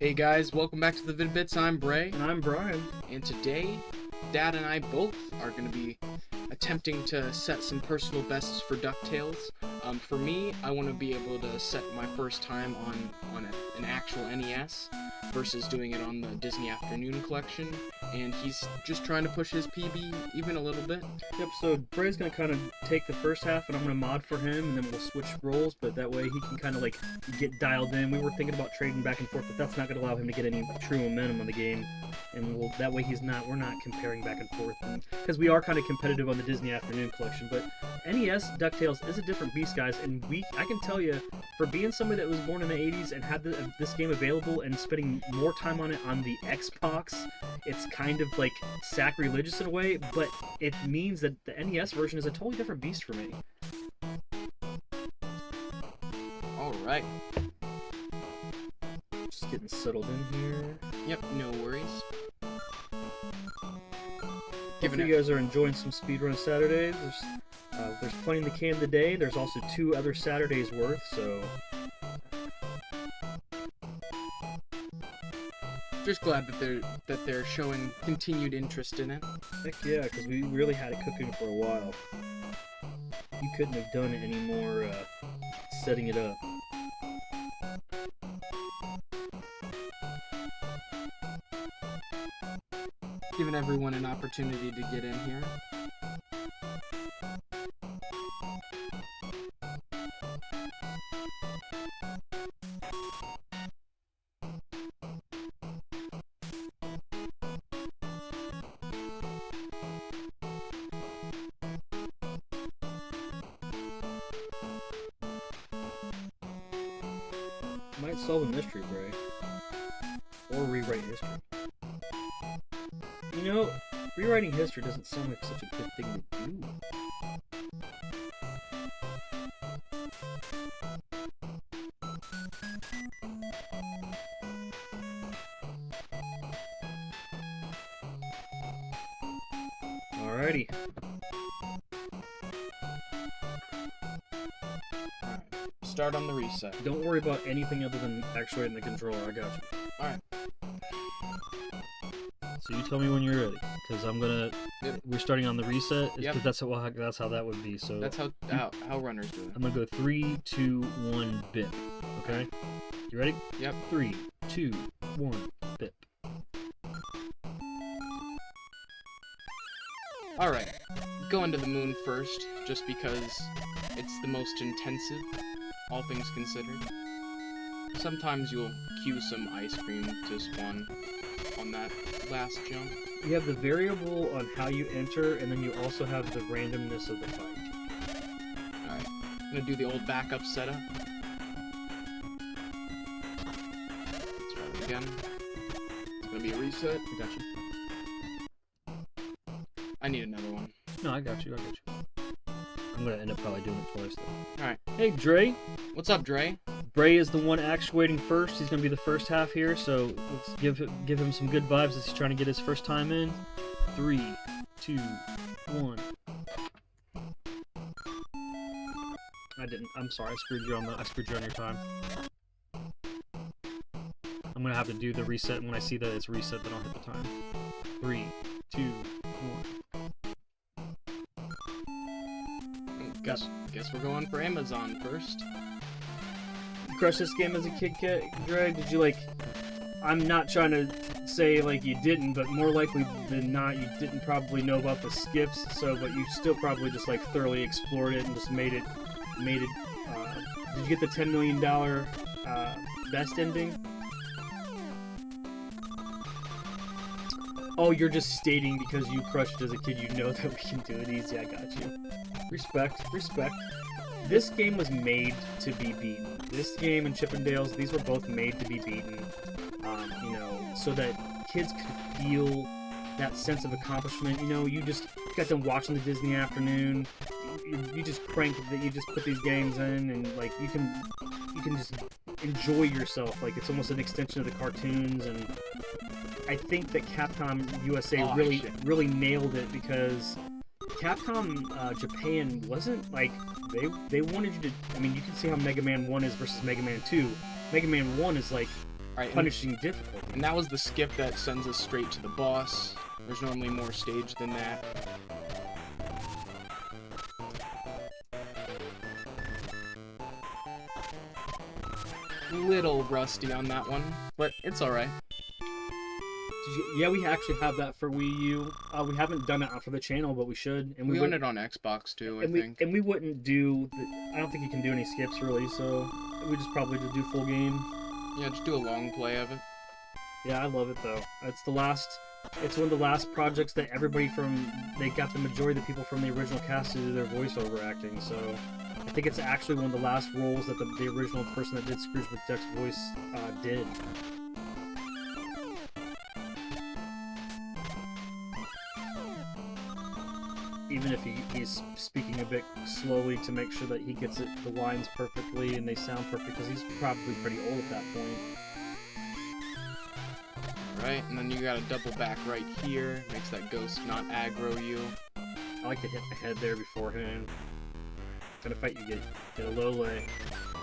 Hey guys, welcome back to the Vid-Bits. I'm Bray. And I'm Brian. And today, Dad and I both are going to be attempting to set some personal bests for Ducktales. For me, I want to be able to set my first time on an actual NES versus doing it on the Disney Afternoon collection. And he's just trying to push his PB even a little bit. Yep, so Bray's going to kind of take the first half and I'm going to mod for him and then we'll switch roles, but that way he can kind of like get dialed in. We were thinking about trading back and forth, but that's not going to allow him to get any true momentum on the game. And that way we're not comparing back and forth. Because we are kind of competitive on the Disney Afternoon collection, but NES DuckTales is a different beast, guys, and I can tell you, for being somebody that was born in the 80s and had this game available and spending more time on it on the Xbox, it's kind of like sacrilegious in a way, but it means that the NES version is a totally different beast for me. Alright. Just getting settled in here. Yep, no worries. If you guys are enjoying some speedrun Saturdays, there's plenty in the can today. There's also 2 other Saturdays worth, so... Just glad that they're showing continued interest in it. Heck yeah, because we really had it cooking for a while. You couldn't have done it anymore setting it up. Giving everyone an opportunity to get in here. Might solve a mystery, Bray. Or rewrite history. You know, rewriting history doesn't sound like such a good thing to do. Alrighty. Start on the reset. Don't worry about anything other than actuating the controller. I got you. Alright. So you tell me when you're ready, because we're starting on the reset. Yep. That's how that would be. So that's how runners do it. I'm gonna go 3, 2, 1, bip. Okay. You ready? Yep. 3, 2, 1, bip. Alright. Going to the moon first, just because it's the most intensive, all things considered. Sometimes you'll cue some ice cream to spawn on that last jump. You have the variable on how you enter, and then you also have the randomness of the fight. Alright, I'm gonna do the old backup setup. Let's try it again. It's gonna be a reset. I got you. I need another one. No, I got you. I'm gonna end up probably doing it twice, though. Alright. Hey, Dre. What's up, Dre? Bray is the one actuating first. He's going to be the first half here, so let's give him some good vibes as he's trying to get his first time in. 3, 2, 1. I'm sorry. I screwed you on your time. I'm going to have to do the reset, and when I see that it's reset, then I'll hit the time. 3, 2, 1. Guess we're going for Amazon first. Crush this game as a kid, Dre? Did you I'm not trying to say you didn't, but more likely than not you didn't probably know about the skips, but you still probably just thoroughly explored it and just made it did you get the $10 million best ending? Oh, you're just stating because you crushed it as a kid you know that we can do it easy. I got you. Respect. This game was made to be beaten. This game and Chippendales, these were both made to be beaten, so that kids could feel that sense of accomplishment. You just got them watching the Disney Afternoon. You just crank that. You just put these games in, and you can just enjoy yourself. It's almost an extension of the cartoons. And I think that Capcom USA really nailed it, because Capcom Japan wasn't they wanted you to. I mean, you can see how Mega Man 1 is versus Mega Man 2. Mega Man 1 is Alright, punishing difficulty. and that was the skip that sends us straight to the boss. There's normally more stage than that. Little rusty on that one, but it's alright. Yeah, we actually have that for Wii U. We haven't done it for the channel, but we should. And We own it on Xbox too, I think. And we wouldn't do... I don't think you can do any skips, really, so we just probably just do full game. Yeah, just do a long play of it. Yeah, I love it, though. It's the last... It's one of the last projects that everybody from... They got the majority of the people from the original cast to do their voiceover acting, so... I think it's actually one of the last roles that the original person that did Scrooge McDuck's voice did. Even if he's speaking a bit slowly to make sure that he gets the lines perfectly and they sound perfect, because he's probably pretty old at that point. Right, and then you gotta double back right here. Makes that ghost not aggro you. I like to hit the head there beforehand. Kind of fight you get a low lay.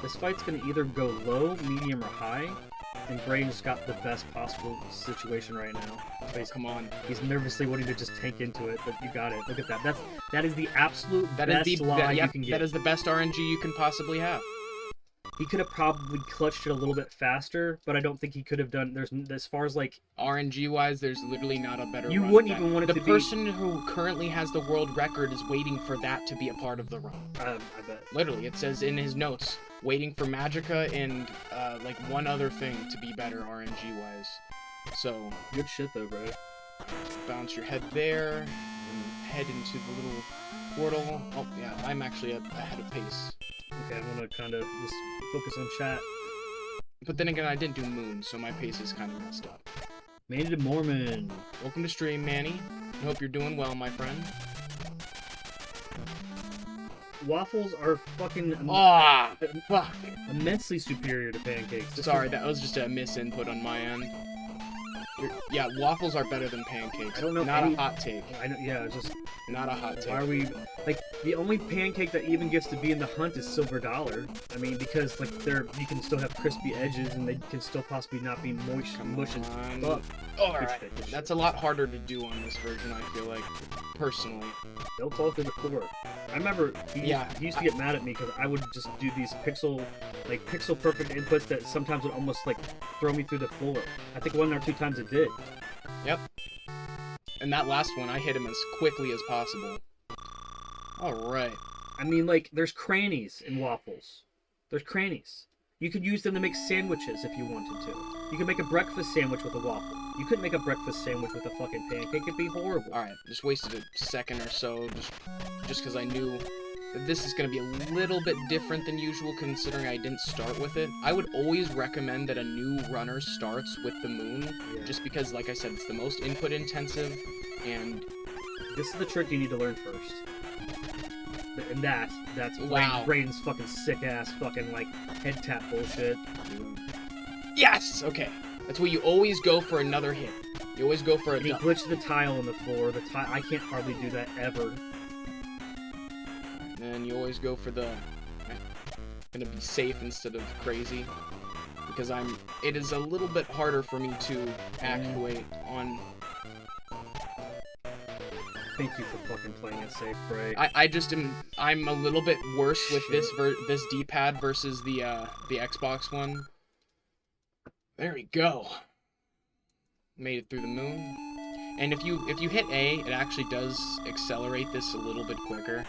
This fight's gonna either go low, medium, or high, and Bray's got the best possible situation right now. Come on. He's nervously wanting to just tank into it, but you got it. Look at that. That is the absolute best lie you can get. That is the best RNG you can possibly have. He could have probably clutched it a little bit faster, but I don't think he could have done. There's as far as like RNG wise, there's literally not a better. You run wouldn't than even want it the to be. The person who currently has the world record is waiting for that to be a part of the run. I bet. Literally, it says in his notes, waiting for Magica and like one other thing to be better RNG wise. So good shit though, bro. Bounce your head there, and head into the little portal. Oh yeah, I'm actually ahead of pace. Okay, I'm gonna kind of just focus on chat. But then again, I didn't do Moon, so my pace is kind of messed up. Manny the Mormon. Welcome to stream, Manny. I hope you're doing well, my friend. Waffles are fucking fuck. Immensely superior to pancakes. Sorry, that was just a misinput on my end. Yeah, waffles are better than pancakes. I don't know. Not a hot take. I know, yeah, just not a hot take. Why are we like the only pancake that even gets to be in the hunt is Silver Dollar? I mean, because like you can still have crispy edges and they can still possibly not be moist, mush and fuck. All right, that's a lot harder to do on this version. I feel like, personally. Don't fall through the floor. I remember he used to get mad at me because I would just do these pixel perfect inputs that sometimes would almost like throw me through the floor. I think 1 or 2 times it did. Yep. And that last one, I hit him as quickly as possible. Alright. I mean, like, there's crannies in waffles. There's crannies. You could use them to make sandwiches if you wanted to. You could make a breakfast sandwich with a waffle. You couldn't make a breakfast sandwich with a fucking pancake. It'd be horrible. Alright, just wasted a second or so just because I knew that this is going to be a little bit different than usual considering I didn't start with it. I would always recommend that a new runner starts with the Moon, just because, like I said, it's the most input intensive, and... This is the trick you need to learn first. And that's wow. Brayden's fucking sick-ass fucking, like, head tap bullshit. Yes! Okay. That's where you always go for another hit. You always go for a duck. He glitched the tile on the floor. I can't hardly do that ever. And you always go for the... gonna be safe instead of crazy. Because it is a little bit harder for me to actuate on... Thank you for fucking playing it safe, Bray. I'm a little bit worse with this D-pad versus the Xbox one. There we go. Made it through the Moon. And if you hit A, it actually does accelerate this a little bit quicker.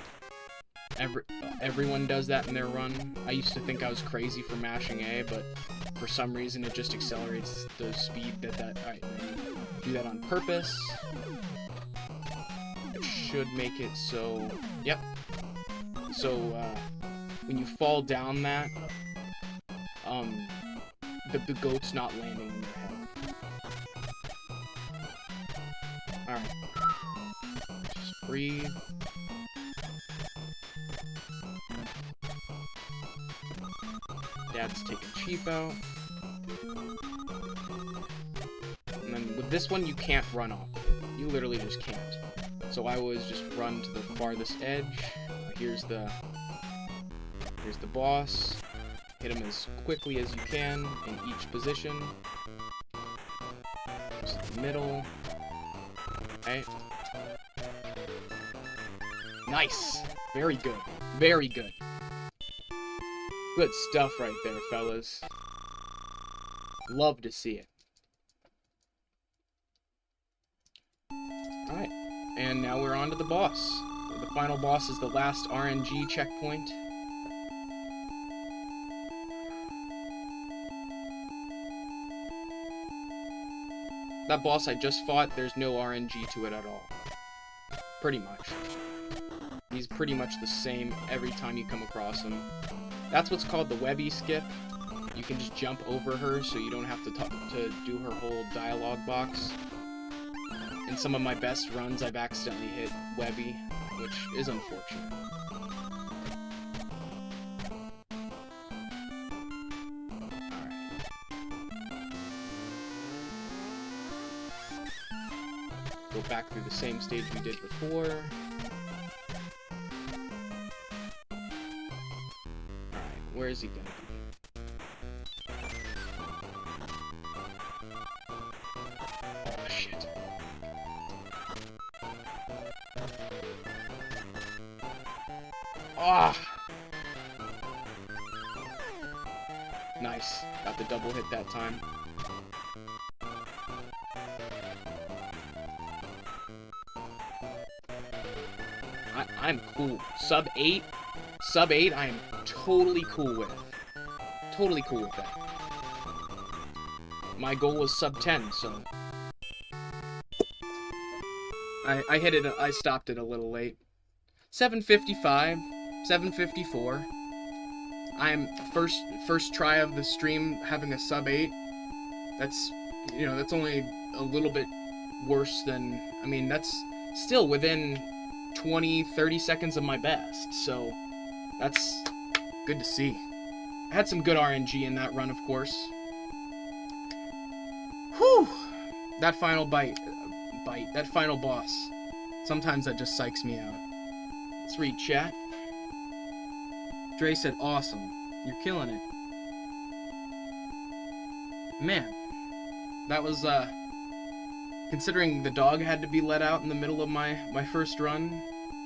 Everyone does that in their run. I used to think I was crazy for mashing A, but for some reason it just accelerates the speed Alright, do that on purpose. It should make it so... Yep. So, when you fall down that, the goat's not landing in your head. Alright. Just breathe. Dad's taking Chief out. And then with this one, you can't run off. You literally just can't. So I always just run to the farthest edge. Here's the boss. Hit him as quickly as you can in each position. Just the middle. Okay. Nice! Very good. Very good. Good stuff right there, fellas. Love to see it. Alright. And now we're on to the boss. The final boss is the last RNG checkpoint. That boss I just fought, there's no RNG to it at all. Pretty much. He's pretty much the same every time you come across him. That's what's called the Webby skip. You can just jump over her so you don't have to do her whole dialogue box. In some of my best runs, I've accidentally hit Webby, which is unfortunate. Go back through the same stage we did before. Alright, where is he gonna be? Oh, shit. Ah! Nice. Got the double hit that time. I'm cool. Sub 8? Sub 8 I am totally cool with. Totally cool with that. My goal was sub 10, so... I hit it, I stopped it a little late. 755, 754. I'm first try of the stream having a sub 8. That's, you know, that's only a little bit worse than, I mean, that's still within 20-30 seconds of my best, so that's good to see. I had some good RNG in that run, of course. Whew! That final that final boss. Sometimes that just psychs me out. Let's read chat. Dre said, awesome. You're killing it. Man, that was, considering the dog had to be let out in the middle of my first run,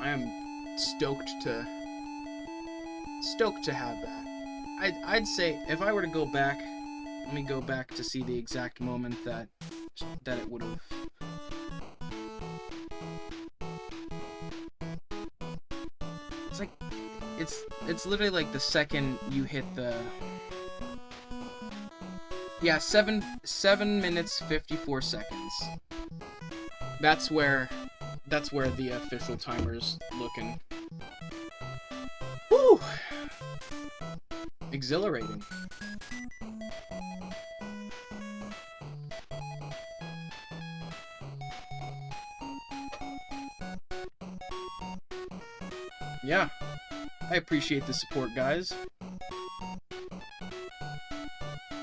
I am stoked to have that. I'd say if I were to go back, let me go back to see the exact moment that it would have. It's like it's literally like the second you hit the. Yeah, 7 minutes 54 seconds. That's where the official timer's looking. Woo! Exhilarating. Yeah. I appreciate the support, guys.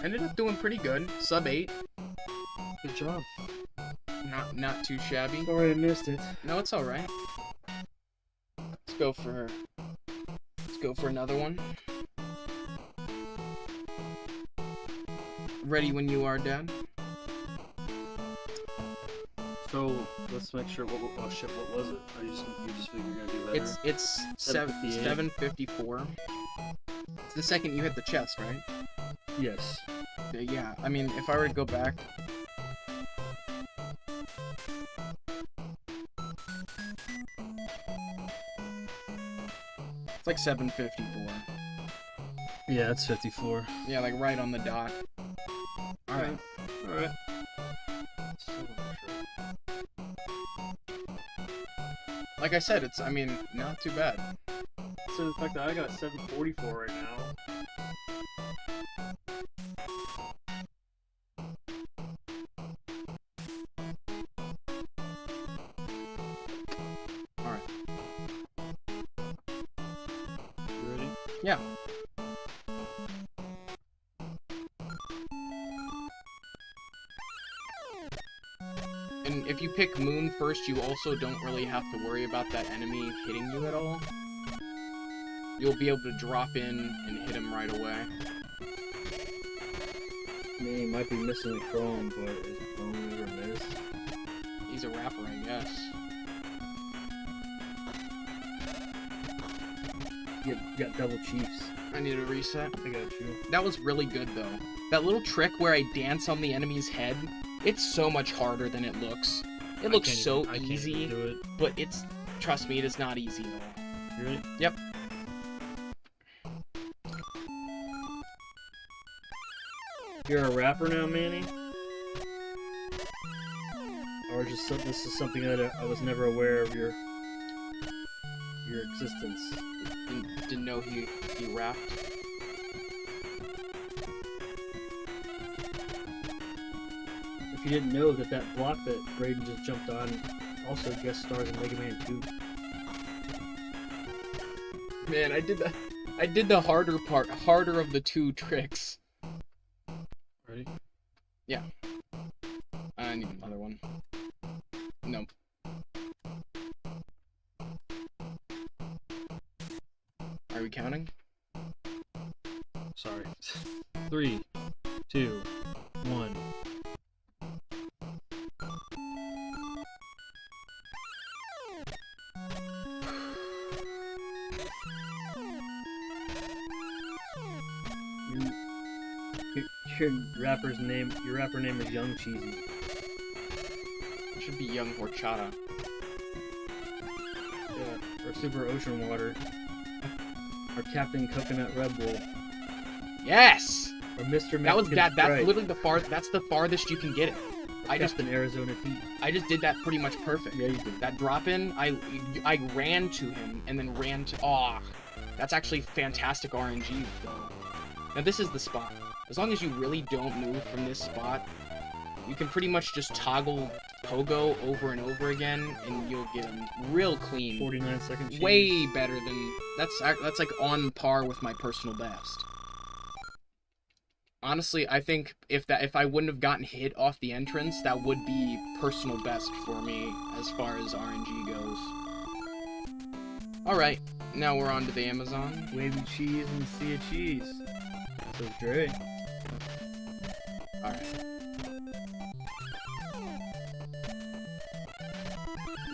Ended up doing pretty good. Sub 8. Good job. Not too shabby. Sorry I missed it. No, it's alright. Let's go for another one. Ready when you are, Dad. So let's make sure. Oh shit! What was it? You just figured you're gonna do better. It's 754. It's the second you hit the chest, right? Yes. Yeah. I mean, if I were to go back. It's like 754. Yeah, it's 54. Yeah, like right on the dot. Alright. Alright. Like I said, it's, I mean, not too bad. So the fact that I got 744 right now. Alright. You ready? Yeah. And if you pick Moon first, you also don't really have to worry about that enemy hitting you at all. You'll be able to drop in and hit him right away. Man, he might be missing a chrome, but is chrome ever missed? He's a rapper, I guess. You got double chiefs. I need a reset. I got you. That was really good, though. That little trick where I dance on the enemy's head, it's so much harder than it looks. It looks so easy, do it. but it's, trust me, it is not easy at all. You ready? Yep. You're a rapper now, Manny? Or just this is something that I was never aware of your existence. Didn't know he rapped. If you didn't know that block that Braden just jumped on also guest stars in Mega Man 2. Man, I did the harder part, harder of the two tricks. Ready? Yeah. I need another one. No. Are we counting? Sorry. 3, 2, 1. Your rapper name is Young Cheesy. It should be Young Horchata. Yeah, or Super Ocean Water. Or Captain Coconut Red Bull. Yes! Or Mr. That's Sprite. literally that's the farthest you can get it. Captain Arizona Tea. I just did that pretty much perfect. Yeah, you did. That drop in, I ran to him and then ran to that's actually fantastic RNG though. Now this is the spot. As long as you really don't move from this spot, you can pretty much just toggle Pogo over and over again, and you'll get them real clean. 49-second cheese. Way better than that's like on par with my personal best. Honestly, I think if I wouldn't have gotten hit off the entrance, that would be personal best for me as far as RNG goes. All right, now we're on to the Amazon. Wavy cheese and sea of cheese. So Dre. Alright.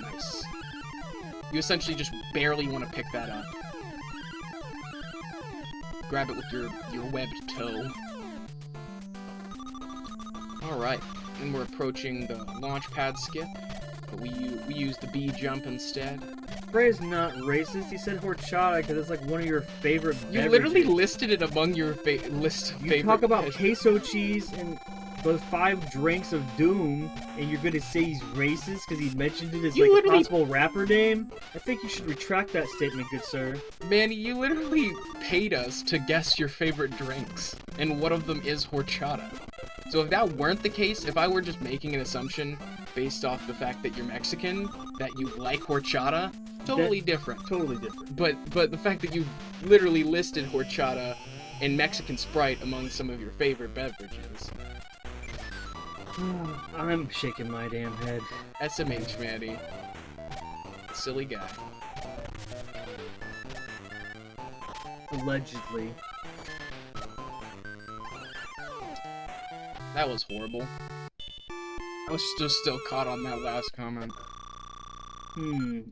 Nice. You essentially just barely want to pick that up. Grab it with your webbed toe. Alright, and we're approaching the launch pad skip, but we use the B jump instead. Bray's not racist. He said horchata because it's like one of your favorite beverages. You literally listed it among your list of favorite. You talk about queso cheese and those 5 drinks of doom, and you're gonna say he's racist because he mentioned it as like a possible rapper name? I think you should retract that statement, good sir. Man, you literally paid us to guess your favorite drinks, and one of them is horchata. So if that weren't the case, if I were just making an assumption based off the fact that you're Mexican, that you like horchata, totally different. Totally different. But the fact that you literally listed horchata and Mexican Sprite among some of your favorite beverages. I'm shaking my damn head. SMH, Manny. Silly guy. Allegedly. That was horrible. I was just still caught on that last comment.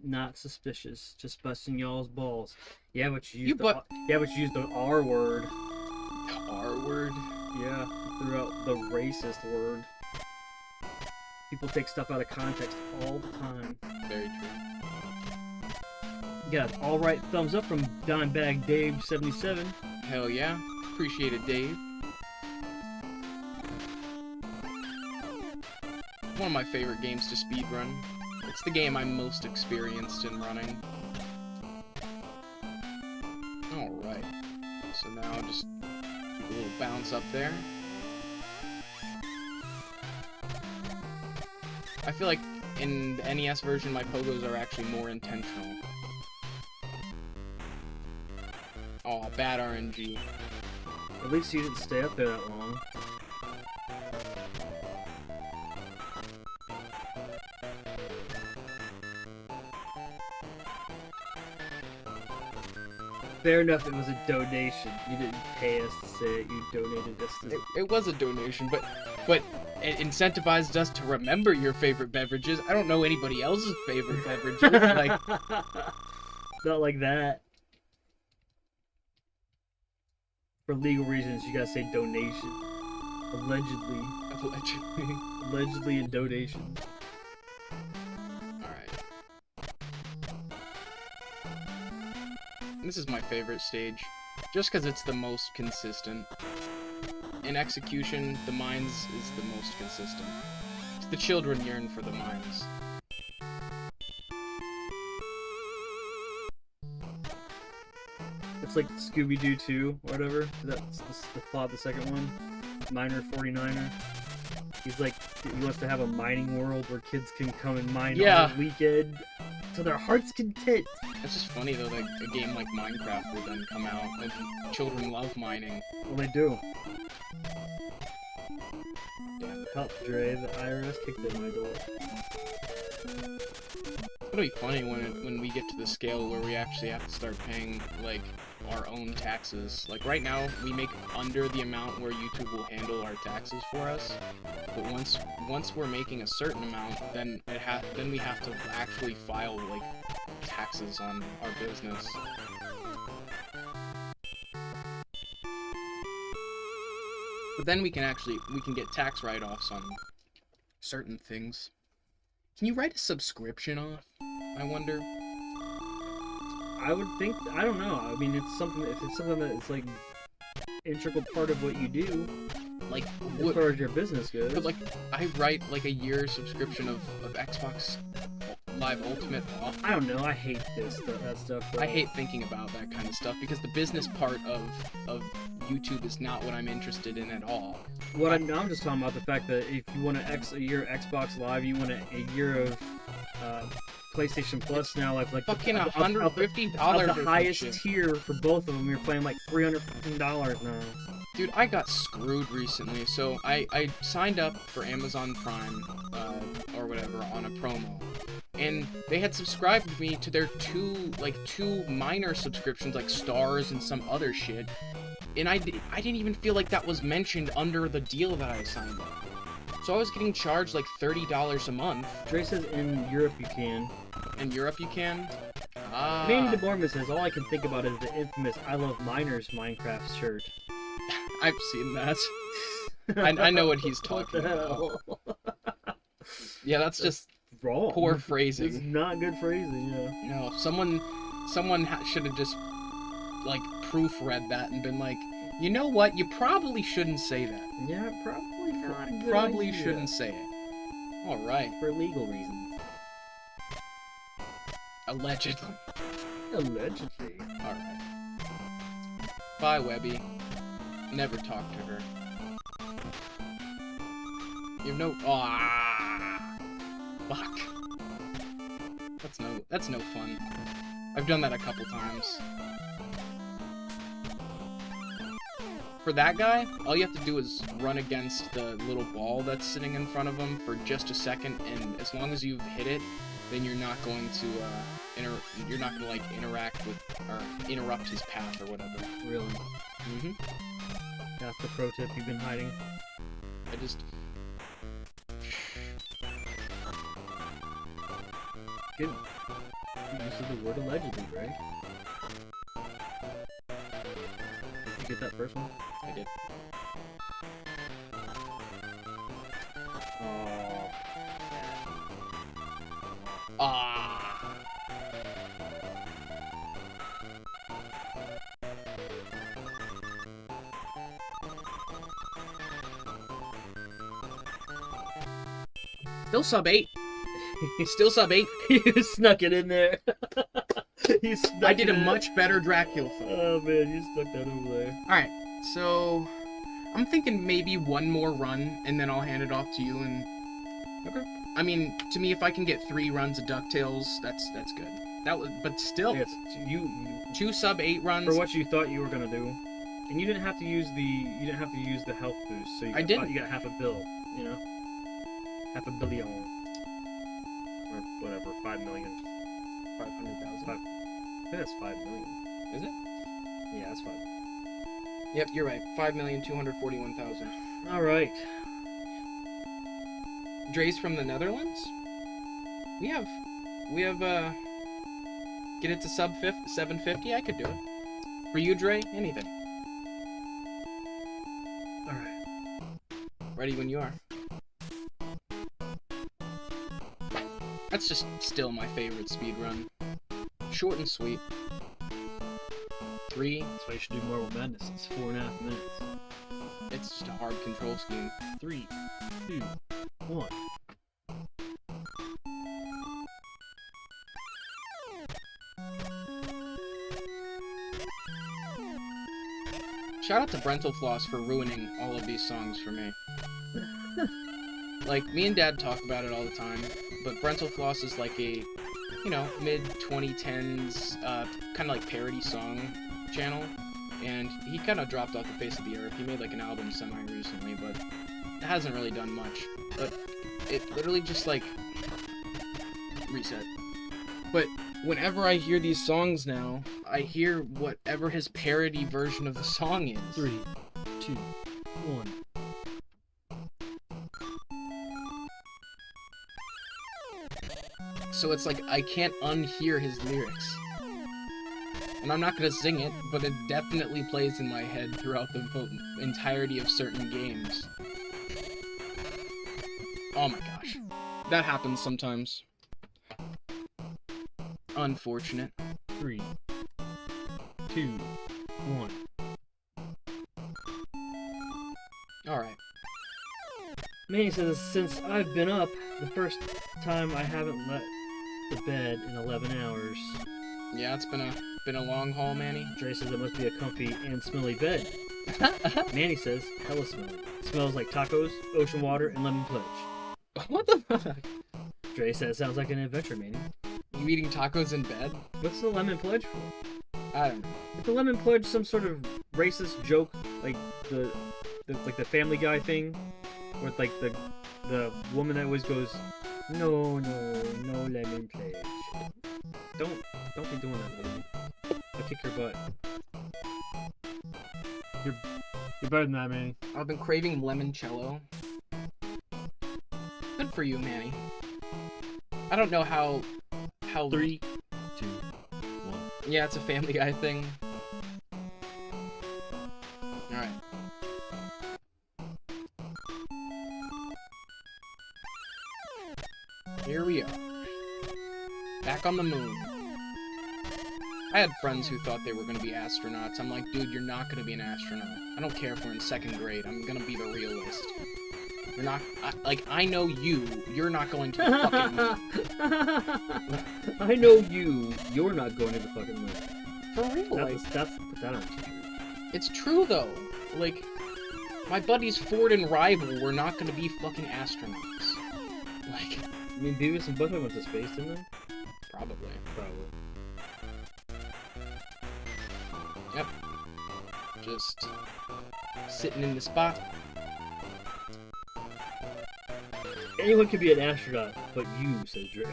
Not suspicious. Just busting y'all's balls. Yeah, but you used the R word. The R word? Yeah, you threw out the racist word. People take stuff out of context all the time. Very true. Yeah, alright thumbs up from Dimebag Dave 77. Hell yeah. Appreciate it, Dave. One of my favorite games to speedrun. It's the game I'm most experienced in running. Alright. So now just keep a little bounce up there. I feel like in the NES version my pogos are actually more intentional. Oh, bad RNG. At least you didn't stay up there that long. Fair enough, it was a donation. You didn't pay us to say it, you donated us to... It was a donation, but it incentivized us to remember your favorite beverages. I don't know anybody else's favorite beverages. Like, not like that. For legal reasons, you gotta say donation. Allegedly. Allegedly a donation. This is my favorite stage, just because it's the most consistent. In execution, the mines is the most consistent. The children yearn for the mines. It's like Scooby-Doo 2, or whatever. That's the plot of the second one. Miner 49er. He's like, he wants to have a mining world where kids can come and mine on the weekend to their heart's content. It's just funny though that a game like Minecraft will then come out and children love mining. Well, they do. Damn, Pops Dre, the IRS kicked in my door. It'll be funny when we get to the scale where we actually have to start paying like our own taxes. Like right now, we make under the amount where YouTube will handle our taxes for us. But once we're making a certain amount, then we have to actually file like taxes on our business. But then we can get tax write-offs on certain things. Can you write a subscription off? I wonder. I would think, I don't know. I mean, if it's something that is like integral part of what you do, like as far as your business goes. But like, I write like a year subscription of Xbox Live Ultimate off. I don't know. I hate that stuff. Bro. I hate thinking about that kind of stuff because the business part of YouTube is not what I'm interested in at all. I'm just talking about the fact that if you want a year of Xbox Live, you want a year of PlayStation Plus now, like fucking $150 the highest tier for both of them. You're paying like $300 now. Dude, I got screwed recently. So I signed up for Amazon Prime or whatever on a promo. And they had subscribed me to their two minor subscriptions, like Stars and some other shit. And I didn't even feel like that was mentioned under the deal that I signed up. So I was getting charged like $30 a month. Dre says in Europe you can. In Europe you can? Ah. Maine DeBorman says, all I can think about is the infamous I Love Miners Minecraft shirt. I've seen that. I know what he's talking about. Yeah, that's just wrong. Poor phrasing. It's not good phrasing, yeah. No, someone should have just like proofread that and been like, you know what? You probably shouldn't say that. Yeah, probably not. Probably shouldn't say it. All right. For legal reasons. Allegedly. Allegedly. All right. Bye, Webby. Never talk to her. You have no. Ah. Fuck. That's no fun. I've done that a couple times. For that guy, all you have to do is run against the little ball that's sitting in front of him for just a second, and as long as you've hit it, then you're not going to like interact with or interrupt his path or whatever. Really? Mm-hmm. That's the pro tip you've been hiding. I just. Good. You said the word allegedly, right? Did you get that first one? I did. Oh. Ah. Still sub 8. Still sub 8. You snuck it in there. I did a much better Dracula film. Oh man, you stuck that over there. Alright, so I'm thinking maybe one more run and then I'll hand it off to you and okay. I mean, to me if I can get 3 runs of Ducktales, that's good. That was but still Yes, you 2 sub 8 runs for what you thought you were gonna do. And you didn't have to use the health boost, so you got half a bill, you know? Half a billion. Or whatever, 5 million. 500,000. I think that's 5 million. Is it? Yeah, that's fine. Yep, you're right. 5,241,000. All right. Dre's from the Netherlands. We have, get it to sub 750. I could do it. For you, Dre, anything. All right. Ready when you are. That's just still my favorite speed run. Short and sweet. 3. That's why you should do Marble Madness. It's 4.5 minutes. It's just a hard control scheme. 3, 2, 1. Shout out to Brentalfloss for ruining all of these songs for me. Like, me and Dad talk about it all the time, but Brentalfloss is like a, you know, mid-2010s, kind of like parody song channel, and he kind of dropped off the face of the earth. He made like an album semi-recently, but it hasn't really done much. But it literally just like reset. But whenever I hear these songs now, I hear whatever his parody version of the song is. 3, 2, 1. So it's like I can't unhear his lyrics. And I'm not gonna sing it, but it definitely plays in my head throughout the entirety of certain games. Oh my gosh. That happens sometimes. Unfortunate. 3, 2, 1. Alright. Manny says, since I've been up, the first time I haven't left the bed in 11 hours. Yeah, it's been a long haul, Manny. Dre says it must be a comfy and smelly bed. Manny says, hella smelly. It smells like tacos, ocean water, and lemon pledge. What the fuck? Dre says, sounds like an adventure, Manny. You eating tacos in bed? What's the lemon pledge for? I don't know. Is the lemon pledge some sort of racist joke, like the Family Guy thing, where like the woman that always goes, no lemon pledge. Don't be doing that, lady. I'll kick your butt. You're better than that, Manny. I've been craving limoncello. Good for you, Manny. I don't know how 3, 2, 1. Yeah, it's a Family Guy thing. Alright. Here we are. Back on the moon. I had friends who thought they were going to be astronauts. I'm like, dude, you're not going to be an astronaut. I don't care if we're in 2nd grade. I'm going to be the realist. You're not... I know you. You're not going to the fucking moon. I know you. You're not going to the fucking moon. For real, Put that on t-shirt. It's true, though. Like, my buddies Ford and Rival were not going to be fucking astronauts. Like... I mean, Beavis and Butthead went to space, didn't they? Probably. Probably. Yep. Just sitting in the spot. Anyone can be an astronaut, but you, said Dre.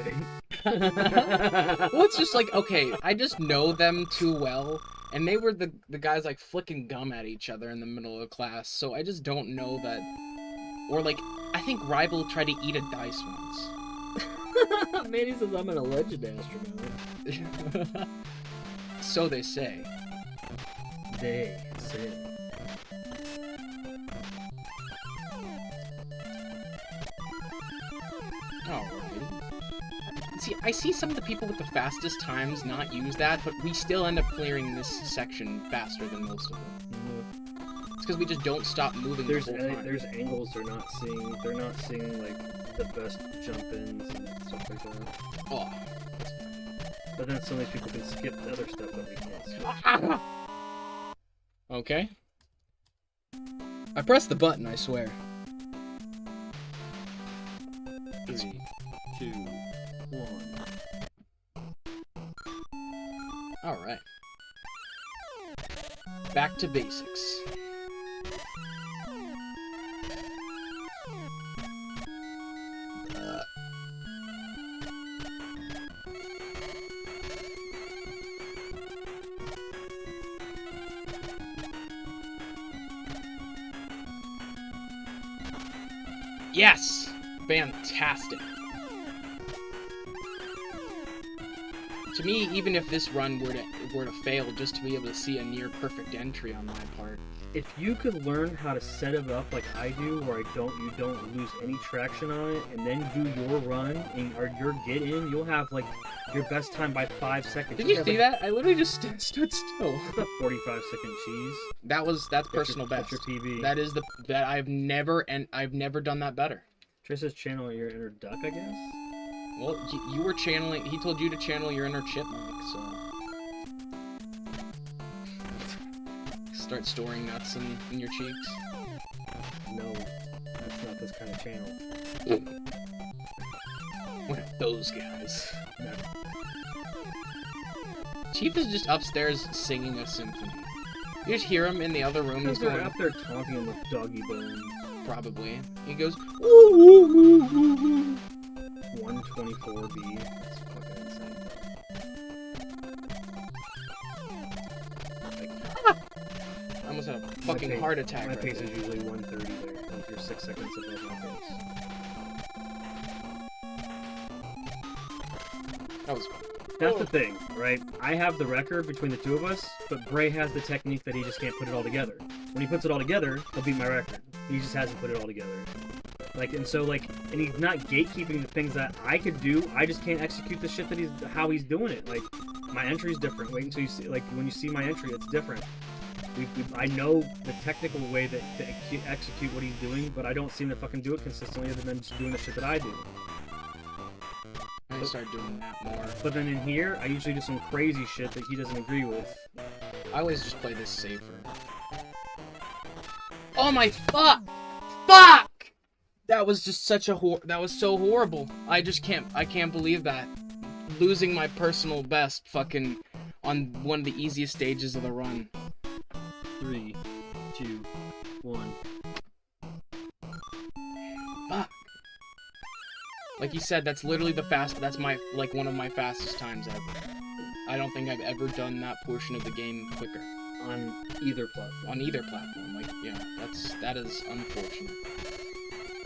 Well, it's just like, okay, I just know them too well, and they were the guys, like, flicking gum at each other in the middle of class, so I just don't know that... Or, like, I think Rival tried to eat a dice once. Manny says I'm an alleged astronaut. So they say. They say. Alrighty. See, I see some of the people with the fastest times not use that, but we still end up clearing this section faster than most of them. It's because we just don't stop moving the whole time. There's angles they're not seeing. They're not seeing, like, the best jump-ins and stuff like that. Oh. But then some of these people can skip the other stuff that we can't skip. Okay. I pressed the button, I swear. 3, 2, 1. Alright. Back to basics. Yes! Fantastic. To me, even if this run were to fail, just to be able to see a near perfect entry on my part. If you could learn how to set it up like I do, where you don't lose any traction on it, and then do your run or your get in, you'll have like your best time by 5 seconds. Did you see that? I literally just stood still. That's a 45-second cheese. That's personal best. That's your PB. That is that I've never done that better. Trista's channeling your inner duck, I guess. Well, you were channeling. He told you to channel your inner chipmunk, so. Start storing nuts in your cheeks. No, that's not this kind of channel. What are those guys? No. Chief is just upstairs singing a symphony. You just hear him in the other room. He's They're going up there taunting him with doggy bones. Probably. He goes. Ooh, ooh, ooh, ooh, ooh. 124B. That's fucking insane. I almost had a fucking heart attack. My right pace there. is usually 130 there. If you're 6 seconds above my pace. That was fun. That's the thing, right? I have the record between the two of us, but Bray has the technique that he just can't put it all together. When he puts it all together, he'll beat my record. He just hasn't put it all together. Like, and so, like, and he's not gatekeeping the things that I could do. I just can't execute the shit that how he's doing it. Like, my entry's different. Wait until you see, like, when you see my entry, it's different. I know the technical way to execute what he's doing, but I don't seem to fucking do it consistently other than just doing the shit that I do. I need to start doing that more. But then in here, I usually do some crazy shit that he doesn't agree with. I always just play this safer. Oh my fuck! Fuck! That was just such a that was so horrible. I can't believe that. Losing my personal best fucking on one of the easiest stages of the run. 3, 2, 1. Fuck. Like you said, that's literally that's one of my fastest times ever. I don't think I've ever done that portion of the game quicker. On either platform. On either platform. Like, yeah, that is unfortunate.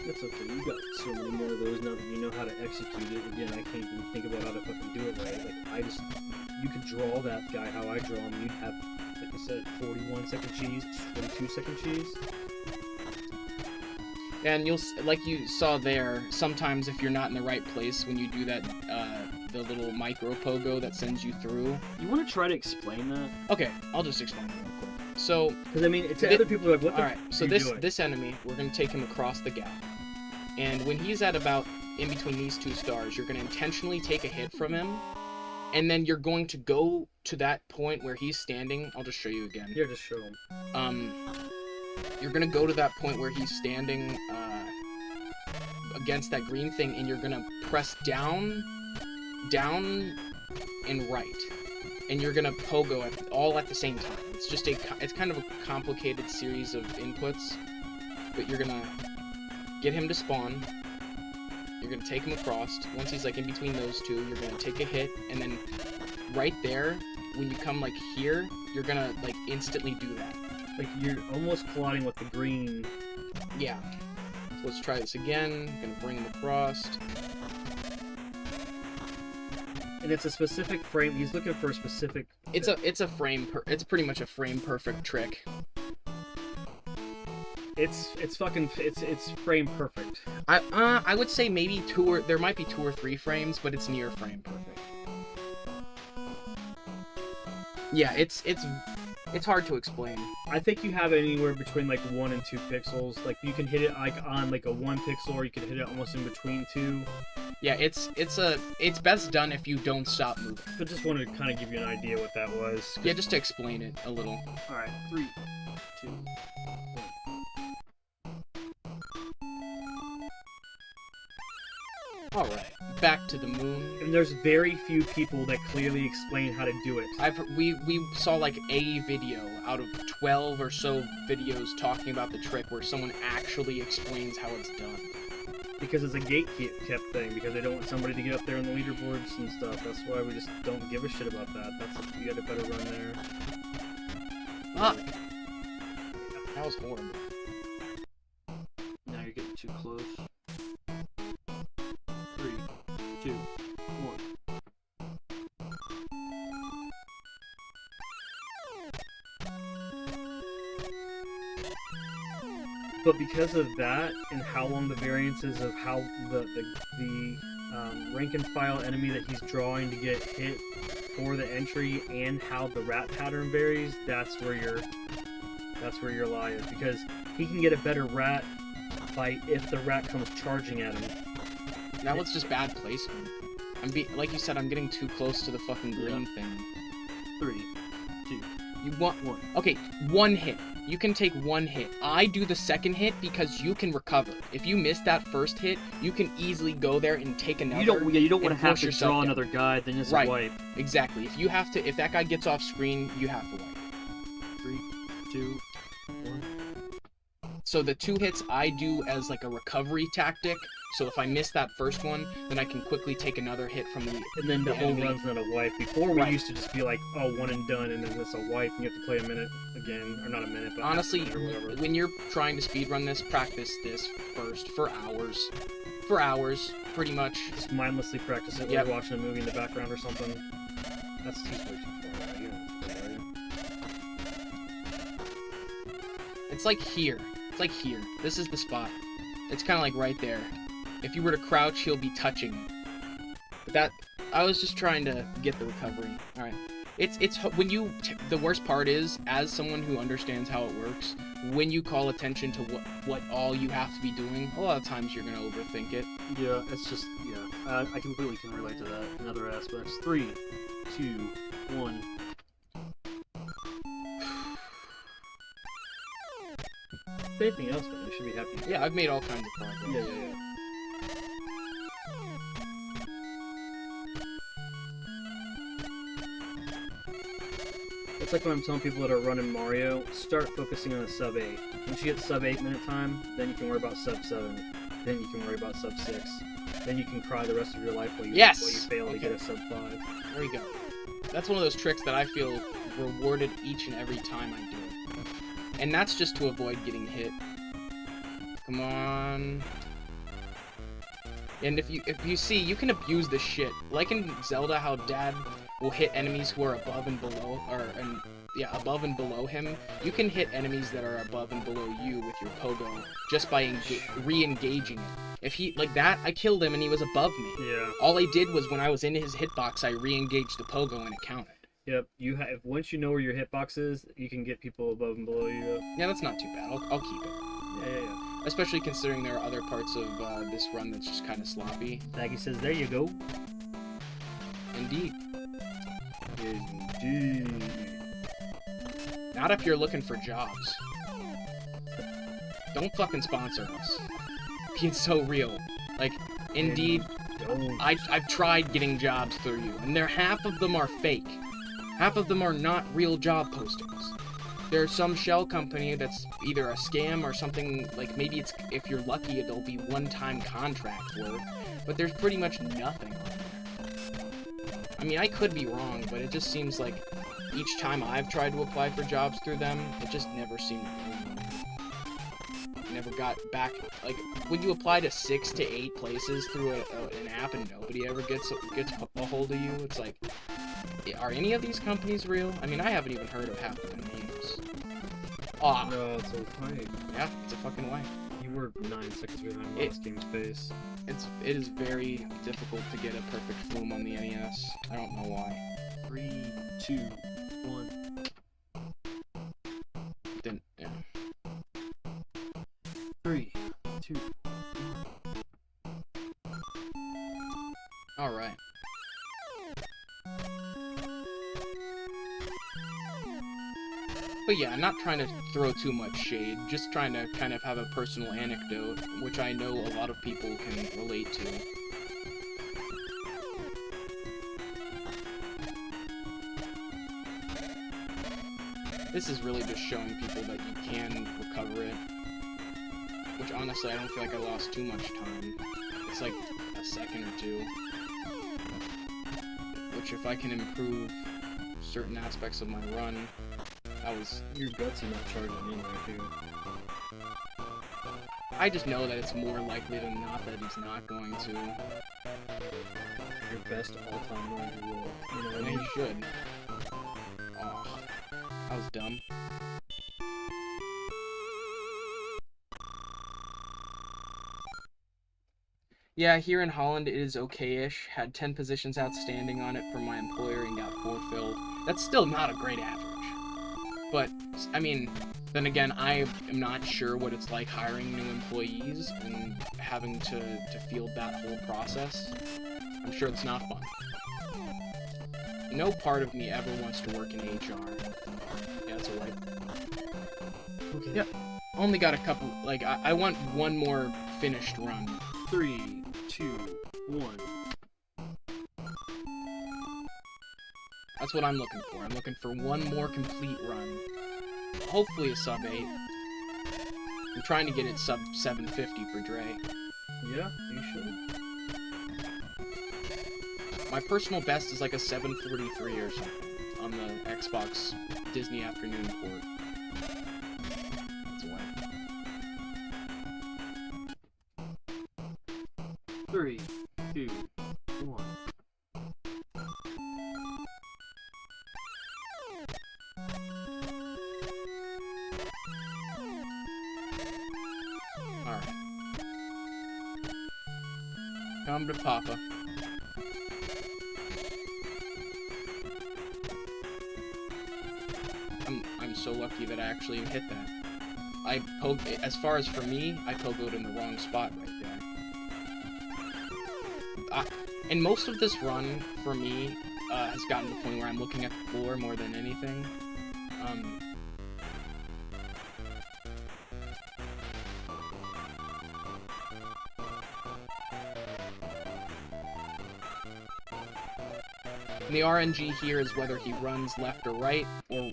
That's okay, you got so many more of those now that you know how to execute it. Again, I can't even think about how to fucking do it right. Like, you could draw that guy how I draw him, you'd have, like I said, 41-second cheese, 22-second cheese. And like you saw there, sometimes if you're not in the right place when you do that, the little micro pogo that sends you through. You want to try to explain that? Okay, I'll just explain it real quick. So, because I mean, to other people are like, what the all right, so this enemy, we're gonna take him across the gap, and when he's at about in between these two stars, you're gonna intentionally take a hit from him, and then you're going to go to that point where he's standing. I'll just show you again. Yeah, just show him. You're gonna go to that point where he's standing against that green thing, and you're gonna press down, and right, and you're gonna pogo all at the same time. It's just it's kind of a complicated series of inputs, but you're gonna get him to spawn. You're gonna take him across. Once he's like in between those two, you're gonna take a hit, and then right there, when you come like here, you're gonna like instantly do that. Like you're almost colliding with the green. Yeah. So let's try this again. I'm gonna bring him across. And it's a specific frame. He's looking for a specific. It's a frame. It's pretty much a frame perfect trick. It's frame perfect. I would say maybe there might be 2 or 3 frames, but it's near frame perfect. Yeah, it's hard to explain. I think you have anywhere between like 1 and 2 pixels. Like you can hit it like on like a 1 pixel, or you can hit it almost in between 2. Yeah, it's best done if you don't stop moving. But just wanted to kind of give you an idea what that was. Yeah, just to explain it a little. All right, 3, 2, 1. All right, back to the moon. And there's very few people that clearly explain how to do it. We saw like a video out of 12 or so videos talking about the trick where someone actually explains how it's done. Because it's a gatekept thing, because they don't want somebody to get up there on the leaderboards and stuff. That's why we just don't give a shit about that. You had a better run there. Fuck! That was horrible. Now you're getting too close. But because of that, and how long the variance is of how the rank and file enemy that he's drawing to get hit for the entry, and how the rat pattern varies, that's where your lie is. Because he can get a better rat fight if the rat comes charging at him. That was just bad placement. Like you said, I'm getting too close to the fucking green thing. 3, 2. You want one? Okay, one hit. You can take one hit. I do the second hit because you can recover. If you miss that first hit, you can easily go there and take another. You don't want to have to draw another guy, then it's a wipe. Exactly. If that guy gets off screen, you have to wipe. 3, 2, 1. So the 2 hits I do as like a recovery tactic. So if I miss that first one, then I can quickly take another hit from the And then the whole run's not a wipe. Before we used to just be like, oh, one and done, and then it's a wipe, and you have to play a minute again, or not a minute, but honestly, or whatever. When you're trying to speedrun this, practice this first for hours. For hours, pretty much. Just mindlessly practice it while you're watching a movie in the background or something. That's way too far away. You don't It's like here. It's like here. This is the spot. It's kind of like right there. If you were to crouch, he'll be touching. But that, I was just trying to get the recovery. All right. It's when you, the worst part is, as someone who understands how it works, when you call attention to what all you have to be doing, a lot of times you're going to overthink it. Yeah, it's just, I completely can relate to that in other aspects. 3, 2, 1. If anything else, man, you should be happy. Yeah, I've made all kinds of progress. Yeah. It's like when I'm telling people that are running Mario, start focusing on a sub 8. Once you get sub 8 minute time, then you can worry about sub 7. Then you can worry about sub 6. Then you can cry the rest of your life while you fail to get a sub 5. There we go. That's one of those tricks that I feel rewarded each and every time I do it. And that's just to avoid getting hit. Come on. And if you see, you can abuse this shit. Like in Zelda, how Dad will hit enemies who are above and below, above and below him. You can hit enemies that are above and below you with your pogo just by re-engaging it. If he, like that, I killed him and he was above me. Yeah. All I did was when I was in his hitbox, I re-engaged the pogo and it counted. Yep. Once you know where your hitbox is, you can get people above and below you. Yeah, that's not too bad. I'll keep it. Yeah. Especially considering there are other parts of this run that's just kind of sloppy. Maggie says, there you go. Indeed. Indeed. Not if you're looking for jobs. Don't fucking sponsor us. Being so real. Like, Indeed, I've tried getting jobs through you, and half of them are fake. Half of them are not real job postings. There's some shell company that's either a scam or something, like maybe it's, if you're lucky, it'll be one-time contract work, but there's pretty much nothing on there. I mean, I could be wrong, but it just seems like each time I've tried to apply for jobs through them, it just never seemed to work. Never got back, like, when you apply to 6 to 8 places through an app and nobody ever gets a hold of you, it's like, are any of these companies real? I mean, I haven't even heard of half of their names. Aw. No, it's a way. Yeah, it's a fucking way. You were 9 seconds behind last game's pace. It is very difficult to get a perfect flume on the NES. I don't know why. 3, 2, 1. Then, yeah. 3, 2. Alright. But yeah, I'm not trying to throw too much shade, just trying to kind of have a personal anecdote, which I know a lot of people can relate to. This is really just showing people that you can recover it. Which honestly, I don't feel like I lost too much time. It's like a second or two. Which if I can improve certain aspects of my run, Your gutsy not charging in there too. I just know that it's more likely than not that he's not going to. Your best all-time run you will. You know what I And mean? he should. Oh, that was dumb. Yeah, here in Holland it is okay-ish. Had 10 positions outstanding on it from my employer and got 4 filled. That's still not a great average. But, I mean, then again, I am not sure what it's like hiring new employees and having to field that whole process. I'm sure it's not fun. No part of me ever wants to work in HR. Yeah, that's a wipe. Okay. Yep. Only got a couple, like, I want one more finished run. 3, 2, 1. That's what I'm looking for. I'm looking for one more complete run. Hopefully a sub 8. I'm trying to get it sub 750 for Dre. Yeah, you should. My personal best is like a 743 or something on the Xbox Disney Afternoon port. That's a win. 3, 2, 1. Alright. Come to Papa. I'm so lucky that I actually hit that. I poked, as far as for me, I pogoed in the wrong spot right there. And most of this run, for me, has gotten to the point where I'm looking at the floor more than anything. And the RNG here is whether he runs left or right, or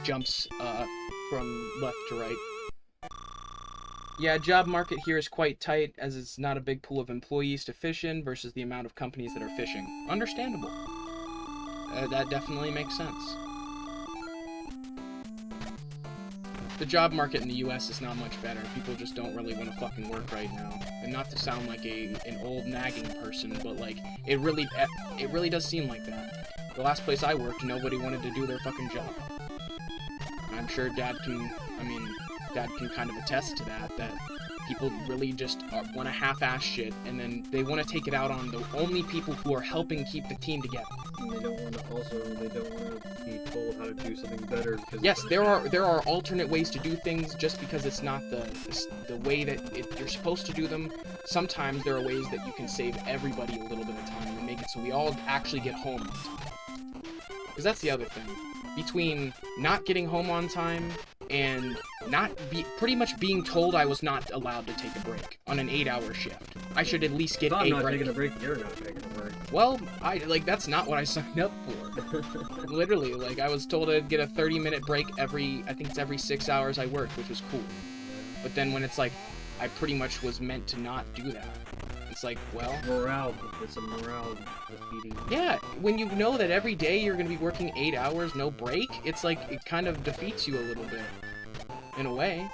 jumps from left to right. Yeah, job market here is quite tight, as it's not a big pool of employees to fish in versus the amount of companies that are fishing. Understandable. That definitely makes sense. The job market in the US is not much better. People just don't really want to fucking work right now. And not to sound like an old nagging person, but like, it really does seem like that. The last place I worked, nobody wanted to do their fucking job. And I'm sure Dad can kind of attest to that people really just want to half-ass shit, and then they want to take it out on the only people who are helping keep the team together. And they don't want to be told how to do something better. Because yes, there are alternate ways to do things just because it's not the way that you're supposed to do them. Sometimes there are ways that you can save everybody a little bit of time and make it so we all actually get home on time. Because that's the other thing. Between not getting home on time and pretty much being told I was not allowed to take a break on an 8-hour shift. I should at least get a break. I'm not taking a break, you're not taking a break. Well, that's not what I signed up for. Literally, like, I was told I'd get a 30-minute break I think it's every 6 hours I worked, which was cool. But then when it's like, I pretty much was meant to not do that. It's like, well... It's a morale defeating. Yeah, when you know that every day you're going to be working 8 hours, no break, it's like, it kind of defeats you a little bit. In a way.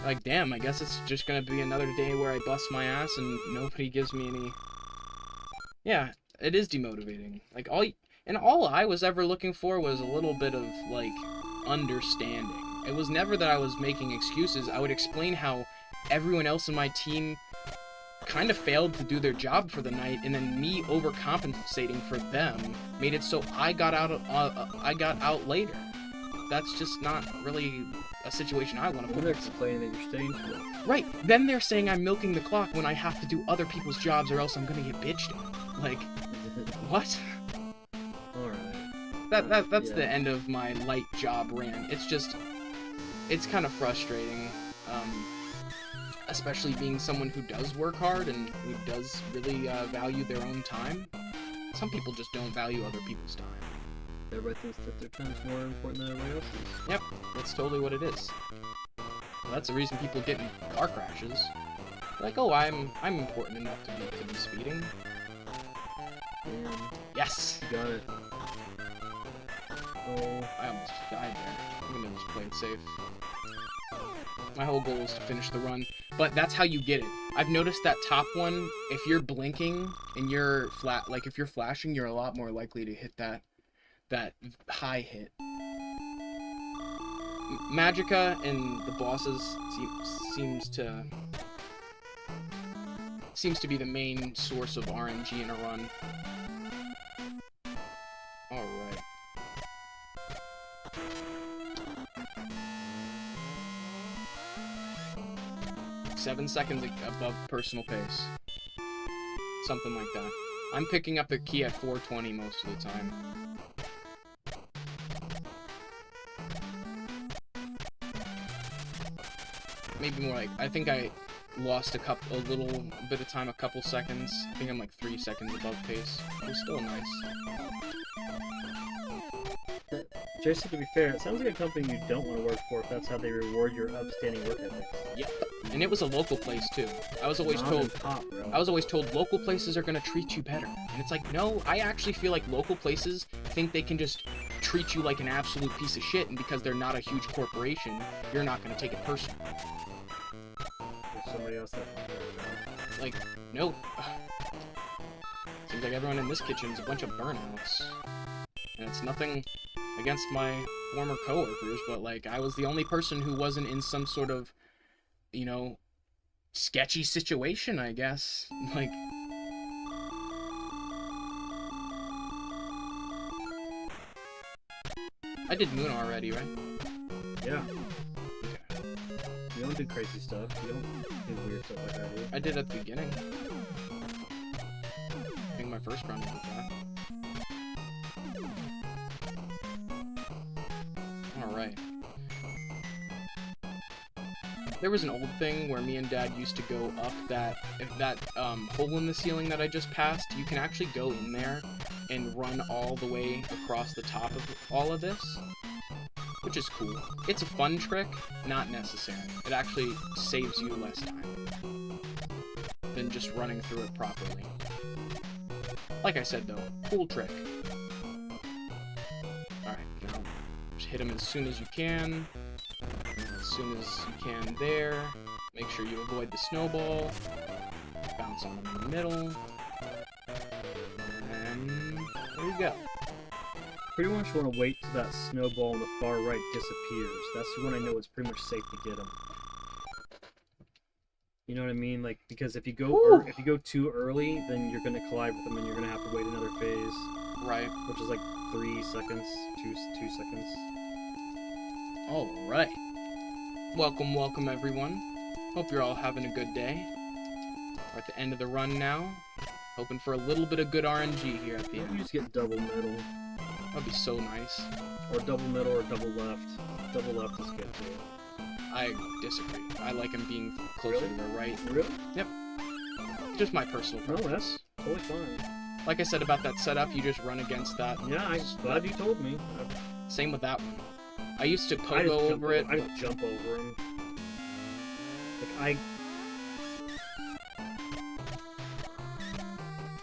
Like, damn, I guess it's just going to be another day where I bust my ass and nobody gives me any... Yeah, it is demotivating. Like, all I was ever looking for was a little bit of, like, understanding. It was never that I was making excuses. I would explain how everyone else in my team kind of failed to do their job for the night, and then me overcompensating for them made it so I got out later. That's just not really a situation I want to put. They're complaining that you're staying too long. Right. Then they're saying I'm milking the clock when I have to do other people's jobs or else I'm gonna get bitched at. Like, what? Alright. That's the end of my light job rant. It's kind of frustrating, especially being someone who does work hard and who does really value their own time. Some people just don't value other people's time. Everybody thinks that their time's more important than everybody else's. Yep, that's totally what it is. Well, that's the reason people get in car crashes. Like, oh, I'm important enough to be speeding. Yes! You got it. Oh, I almost died there. I'm gonna just play it safe. My whole goal is to finish the run, but that's how you get it. I've noticed that top one, if you're blinking and you're if you're flashing, you're a lot more likely to hit that high hit. Magica and the bosses seems to be the main source of RNG in a run. Alright. Seven seconds above personal pace. Something like that. I'm picking up the key at 420 most of the time. Maybe more like, I think I lost a little bit of time, a couple seconds. I think I'm like 3 seconds above pace. It was still nice. Jason, to be fair, it sounds like a company you don't want to work for if that's how they reward your outstanding work ethic. Yep. And it was a local place too. I was always told local places are gonna treat you better. And it's like, no, I actually feel like local places think they can just treat you like an absolute piece of shit, and because they're not a huge corporation, you're not gonna take it personally. There's somebody else that... Like, no. Seems like everyone in this kitchen's a bunch of burnouts. And it's nothing against my former coworkers, but like, I was the only person who wasn't in some sort of, you know, sketchy situation, I guess. Like, I did Moon already, right? Yeah. Okay. You don't do crazy stuff. You don't do weird stuff like that, do you? I did at the beginning. I think my first run was that. Alright. There was an old thing where me and Dad used to go up that hole in the ceiling that I just passed. You can actually go in there and run all the way across the top of all of this, which is cool. It's a fun trick, not necessary. It actually saves you less time than just running through it properly. Like I said though, cool trick. Alright, now just hit him as soon as you can. As soon as you can there. Make sure you avoid the snowball. Bounce on him in the middle. And there you go. Pretty much want to wait till that snowball on the far right disappears. That's when I know it's pretty much safe to get him. You know what I mean? Like, because if you go too early, then you're gonna collide with them, and you're gonna have to wait another phase. Right. Which is like 3 seconds, 2 seconds. All right. Welcome, welcome everyone. Hope you're all having a good day. We're at the end of the run now. Hoping for a little bit of good RNG here at the end. You just get double middle. That'd be so nice. Or double middle or double left. Double left is good too. I disagree. I like him being closer to the right. Really? Yep. Just my personal preference. No, that's totally fine. Like I said about that setup, you just run against that. Yeah, I'm glad you told me. Same with that one. I used to pogo over it. I just jump over him. Like,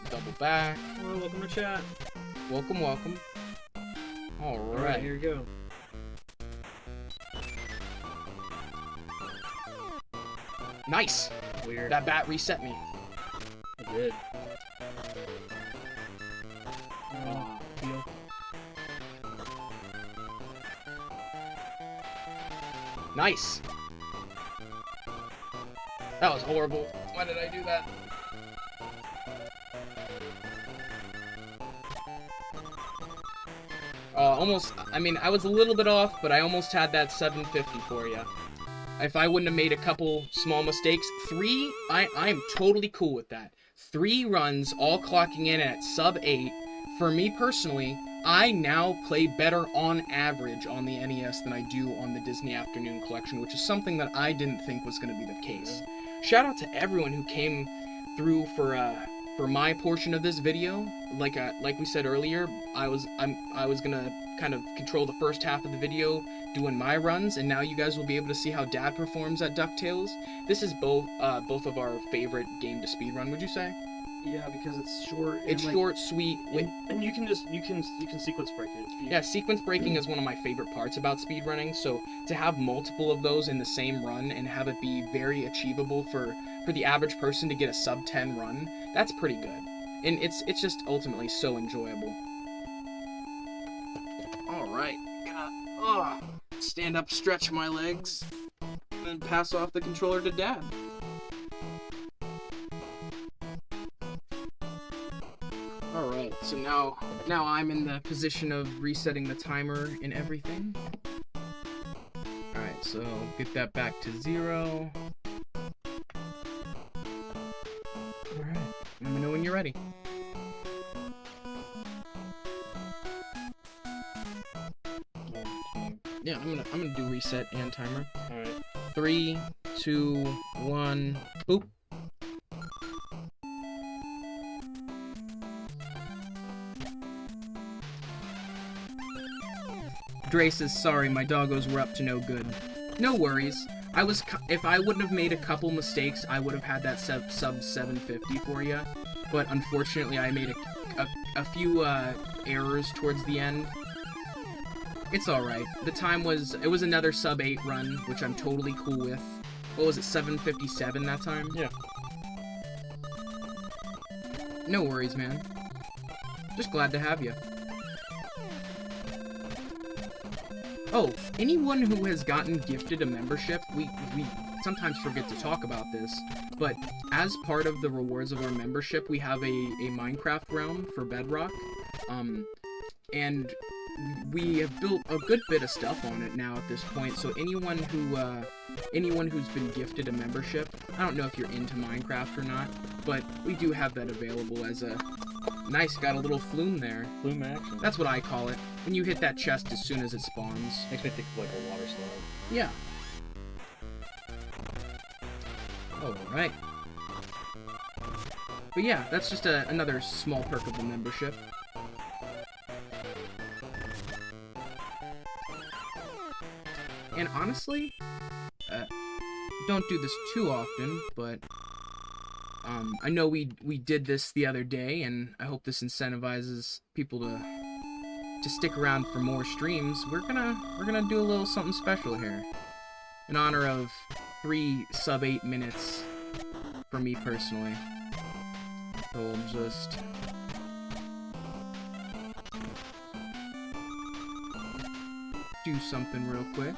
Double back. Oh, welcome to chat. Welcome, welcome. Alright. Here you go. Nice! Weird. That bat reset me. It did. Heal. Nice! That was horrible. Why did I do that? Almost, I mean, I was a little bit off, but I almost had that 750 for you. If I wouldn't have made a couple small mistakes. 3, I'm totally cool with that. 3 runs, all clocking in at sub 8. For me personally, I now play better on average on the NES than I do on the Disney Afternoon Collection, which is something that I didn't think was going to be the case. Shout out to everyone who came through for my portion of this video. Like we said earlier, I was gonna kind of control the first half of the video doing my runs, and now you guys will be able to see how Dad performs at Ducktales. This is both of our favorite game to speedrun, would you say? Yeah, because it's short. It's short, sweet, and you can sequence break it. Yeah, sequence breaking is one of my favorite parts about speedrunning. So to have multiple of those in the same run and have it be very achievable for the average person to get a sub 10 run, that's pretty good. And it's just ultimately so enjoyable. All right, stand up, stretch my legs, and then pass off the controller to Dad. Alright, so now I'm in the position of resetting the timer and everything. Alright, so get that back to 0. Alright, let me know when you're ready. Yeah, I'm gonna do reset and timer. Alright. 3, 2, 1, boop. Dre says, sorry, my doggos were up to no good. No worries. If I wouldn't have made a couple mistakes, I would have had that sub 750 for you. But unfortunately, I made a few errors towards the end. It's alright. The time it was another sub 8 run, which I'm totally cool with. What was it, 757 that time? Yeah. No worries, man. Just glad to have you. Oh, anyone who has gotten gifted a membership, we sometimes forget to talk about this, but as part of the rewards of our membership, we have a Minecraft realm for Bedrock, and we have built a good bit of stuff on it now at this point, so anyone who's been gifted a membership, I don't know if you're into Minecraft or not, but we do have that available as a... Nice, got a little flume there. Flume action. That's what I call it. When you hit that chest as soon as it spawns. Makes me think of like a water slide. Yeah. Alright. But yeah, that's just another small perk of the membership. And honestly, don't do this too often, but I know we did this the other day, and I hope this incentivizes people to stick around for more streams. We're gonna do a little something special here, in honor of 3 sub 8 minutes for me personally. So we'll just do something real quick.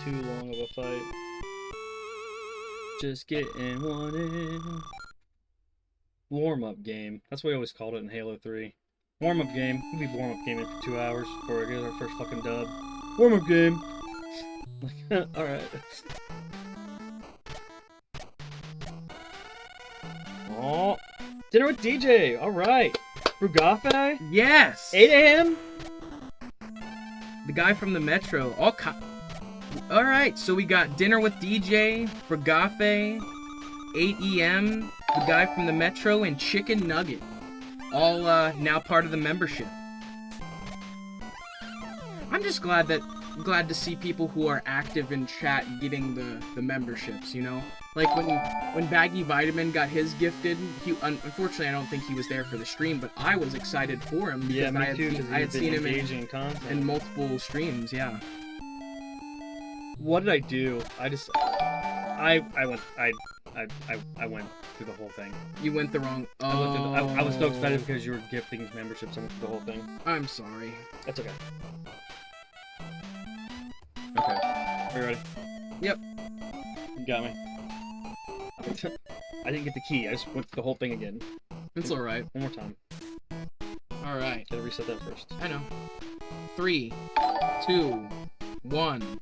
Too long of a fight. Just getting one in. Warm-up game. That's what we always called it in Halo 3. Warm-up game. We'll be warm-up gaming for 2 hours before we get our first fucking dub. Warm-up game! Alright. Oh, dinner with DJ! Alright! Brugafe? Yes! 8 a.m.? The guy from the Metro. Alright, so we got dinner with DJ, Brugafe, 8 e.m., the guy from the Metro, and Chicken Nugget. All now part of the membership. I'm just glad to see people who are active in chat getting the memberships, you know? Like when Baggy Vitamin got his gifted, unfortunately I don't think he was there for the stream, but I was excited for him because yeah, me too, I had seen him in multiple streams, yeah. What did I do? I went through the whole thing. You went the wrong... I was so excited because you were gifting memberships. I went through the whole thing. I'm sorry. That's okay. Okay. Are you ready? Yep. You got me. I didn't get the key. I just went through the whole thing again. It's alright. One more time. Alright. Gotta reset that first. I know. 3, 2, 1.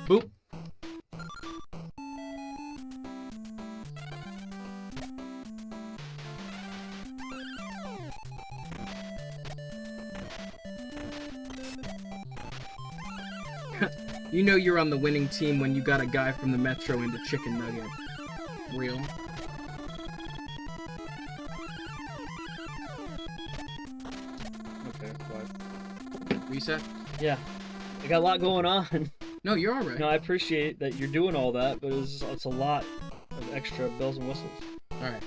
Boop. You know you're on the winning team when you got a guy from the Metro into Chicken Nugget. Real. Okay, what? Reset? Yeah. I got a lot going on. No, you're alright. No, I appreciate that you're doing all that, but it's a lot of extra bells and whistles. Alright.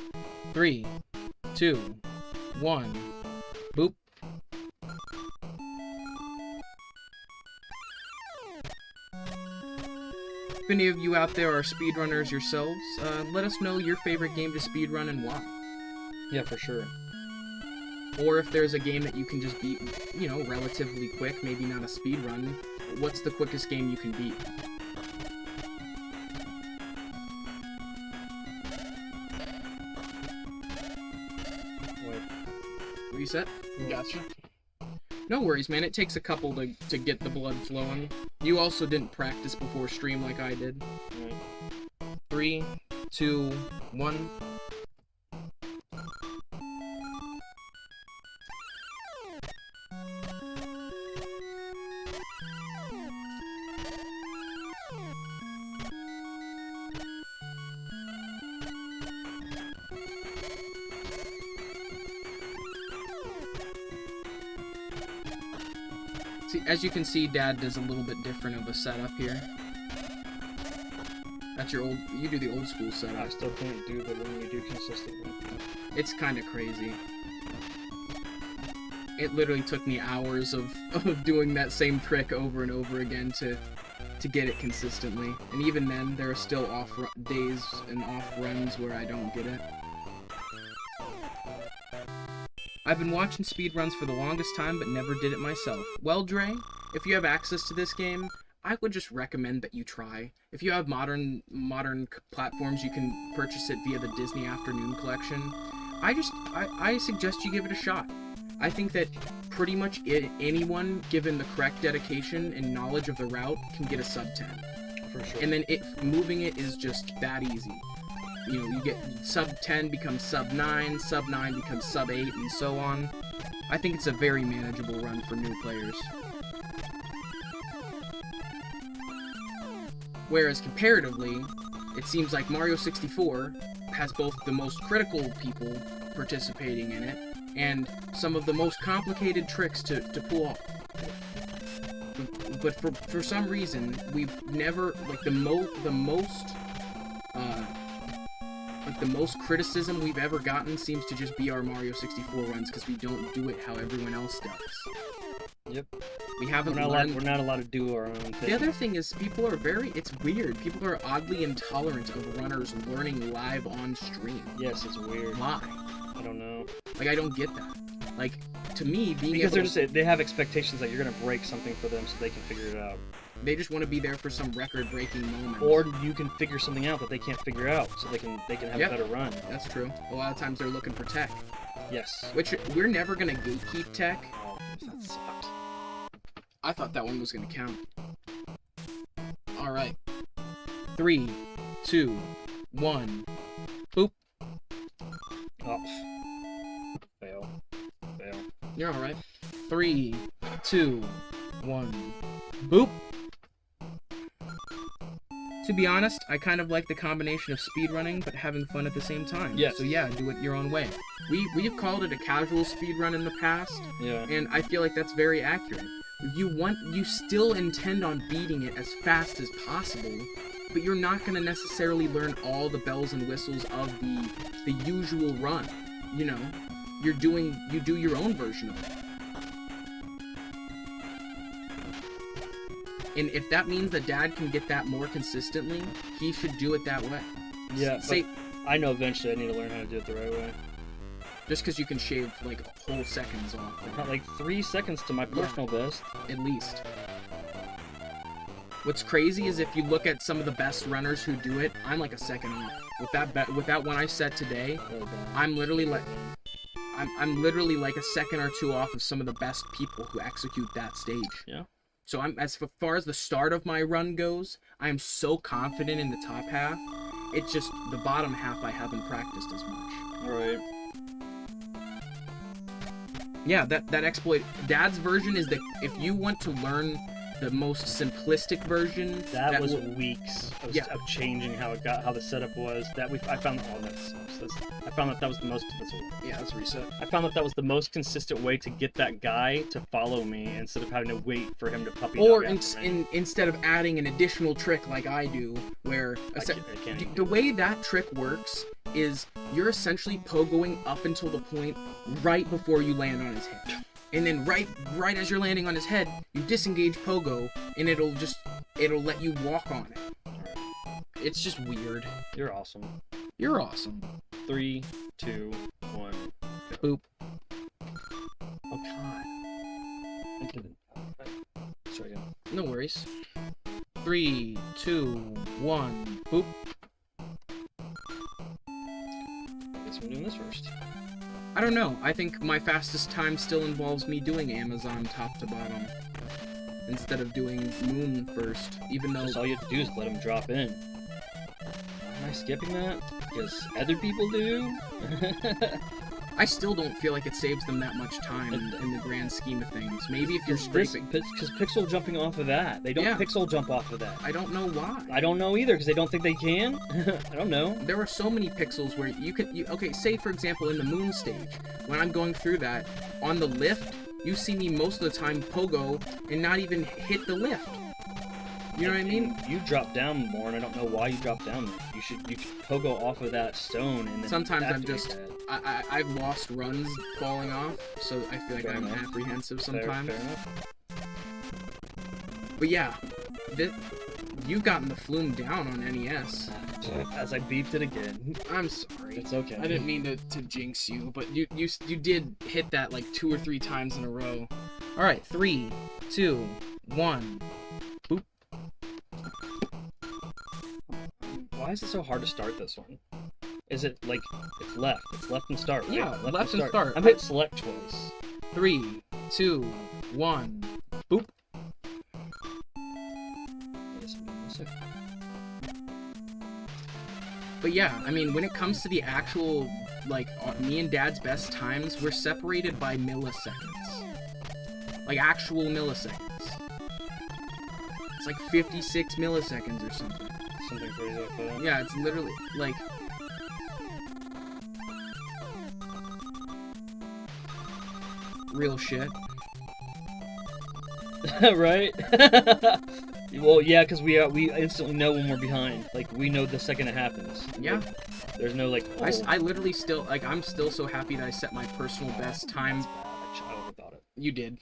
3, 2, 1. Boop. If any of you out there are speedrunners yourselves, let us know your favorite game to speedrun and why. Yeah, for sure. Or if there's a game that you can just beat, you know, relatively quick, maybe not a speedrun, what's the quickest game you can beat? Wait. Reset? Yeah. Gotcha. No worries, man. It takes a couple to get the blood flowing. You also didn't practice before stream like I did. Right. 3, 2, 1. See, as you can see, Dad does a little bit different of a setup here. That's your old... You do the old school setup. I still can't do the one you do consistently. It's kind of crazy. It literally took me hours of doing that same trick over and over again to get it consistently. And even then, there are still off days and off runs where I don't get it. I've been watching speedruns for the longest time, but never did it myself. Well, Dre, if you have access to this game, I would just recommend that you try. If you have modern platforms, you can purchase it via the Disney Afternoon Collection. I suggest you give it a shot. I think that pretty much anyone, given the correct dedication and knowledge of the route, can get a sub 10. For sure. And then moving it is just that easy. You know, you get sub 10 becomes sub 9, sub 9 becomes sub 8, and so on. I think it's a very manageable run for new players. Whereas comparatively, it seems like Mario 64 has both the most critical people participating in it and some of the most complicated tricks to pull off. But for some reason, we've never, like, the most criticism we've ever gotten seems to just be our Mario 64 runs because we don't do it how everyone else does. Yep. We haven't We're not allowed to do our own thing. The other thing is people are it's weird. People are oddly intolerant of runners learning live on stream. Yes, it's weird. Why? I don't know. Like, I don't get that. Like, to me, because they have expectations that you're gonna break something for them so they can figure it out. They just want to be there for some record-breaking moment. Or you can figure something out that they can't figure out, so they can have a better run. That's true. A lot of times they're looking for tech. Yes. Which we're never gonna gatekeep tech. Oh, that sucked. I thought that one was gonna count. All right. 3, 2, 1. Boop. Oh. Fail. You're all right. 3, 2, 1. Boop. To be honest, I kind of like the combination of speedrunning but having fun at the same time. Yes. So yeah, do it your own way. We've called it a casual speedrun in the past. Yeah. And I feel like that's very accurate. You still intend on beating it as fast as possible, but you're not going to necessarily learn all the bells and whistles of the usual run. You know, you do your own version of it. And if that means that Dad can get that more consistently, he should do it that way. Yeah, but I know eventually I need to learn how to do it the right way. Just because you can shave, like, whole seconds off. Not like 3 seconds to my personal best. At least. What's crazy is if you look at some of the best runners who do it, I'm like a second off. With that one I set today, I'm literally like a second or two off of some of the best people who execute that stage. Yeah. So as far as the start of my run goes, I am so confident in the top half. It's just the bottom half I haven't practiced as much. Right. Yeah, that exploit. Dad's version is that if you want to learn the most simplistic version. That was weeks of changing how the setup was. I found that was the most. Let's reset. I found that was the most consistent way to get that guy to follow me instead of having to wait for him to puppy dog Or after me. instead of adding an additional trick like I do, where the way that trick works is you're essentially pogoing up until the point right before you land on his head. And then right as you're landing on his head, you disengage pogo, and it'll let you walk on it. It's just weird. You're awesome. You're awesome. 3, 2, 1. Boop. Oh god. I didn't. Sorry again. No worries. 3, 2, 1. Boop. I guess I'm doing this first. I don't know. I think my fastest time still involves me doing Amazon top to bottom instead of doing Moon first, even though... All you have to do is let him drop in. Am I skipping that? Because other people do? I still don't feel like it saves them that much time in the grand scheme of things. Maybe if you're scraping... Because pixel jumping off of that. They don't pixel jump off of that. I don't know why. I don't know either, because they don't think they can. I don't know. There are so many pixels where you can... okay, say for example in the Moon stage, when I'm going through that, on the lift, you see me most of the time pogo and not even hit the lift. You know what I mean? You drop down more, and I don't know why you drop down there. You should pogo off of that stone, and then sometimes I'm just... I've lost runs falling off, so I feel like I'm apprehensive sometimes. Fair enough. But yeah, you've gotten the flume down on NES. As I beefed it again. I'm sorry. It's okay. I didn't mean to jinx you, but you did hit that like 2 or 3 times in a row. All right, 3, 2, 1. Boop. Why is it so hard to start this one? Is it like it's left? It's left and start, right? Yeah, left and start. I've hit select twice. 3, 2, 1. Boop. But yeah, I mean, when it comes to the actual, like, me and Dad's best times, we're separated by milliseconds. Like, actual milliseconds. It's like 56 milliseconds or something. Something crazy like that. Yeah, it's literally, like... real shit. Right? Well, yeah, because we instantly know when we're behind. Like, we know the second it happens. Yeah. Like, there's no, like... Oh. I literally still, like, I'm still so happy that I set my personal best time. I overthought it. You did.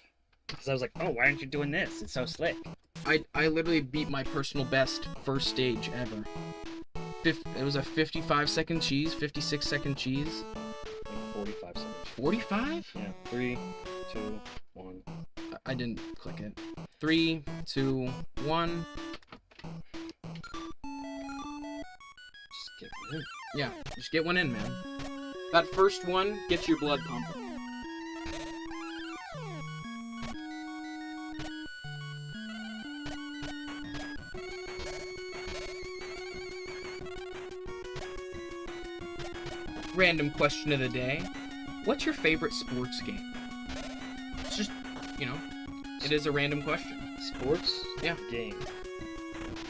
Because I was like, oh, why aren't you doing this? It's so slick. I literally beat my personal best first stage ever. It was a 55-second cheese, 56-second cheese. Like 45 seconds. 45? Yeah. 3, 2, 1. I didn't click it. 3, 2, 1. Just get one in. Yeah, just get one in, man. That first one gets your blood pumping. Random question of the day. What's your favorite sports game? It's just, you know, it is a random question. Sports? Yeah. Game.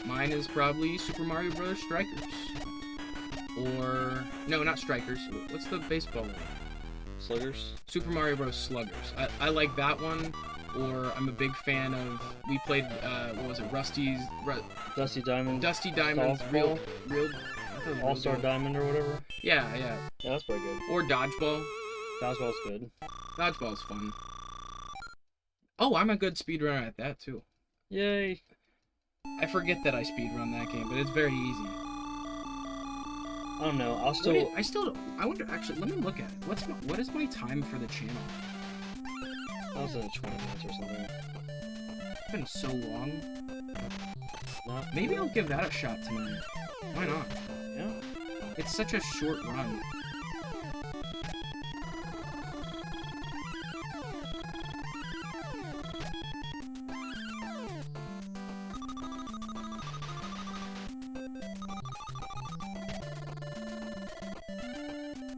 Mine is probably Super Mario Bros. Strikers. Or... no, not Strikers. What's the baseball one? Sluggers? Super Mario Bros. Sluggers. I like that one. Or I'm a big fan of... we played, what was it? Dusty Diamond. Dusty Diamond's Real... All-Star Diamond or whatever? Yeah, yeah. Yeah, that's pretty good. Or Dodgeball. Dodgeball's good. Dodgeball's fun. Oh, I'm a good speedrunner at that, too. Yay. I forget that I speedrun that game, but it's very easy. I don't know. I wonder, actually, let me look at it. What is my time for the channel? I was in 20 minutes or something. It's been so long. Maybe I'll give that a shot tonight. Why not? Yeah. It's such a short run.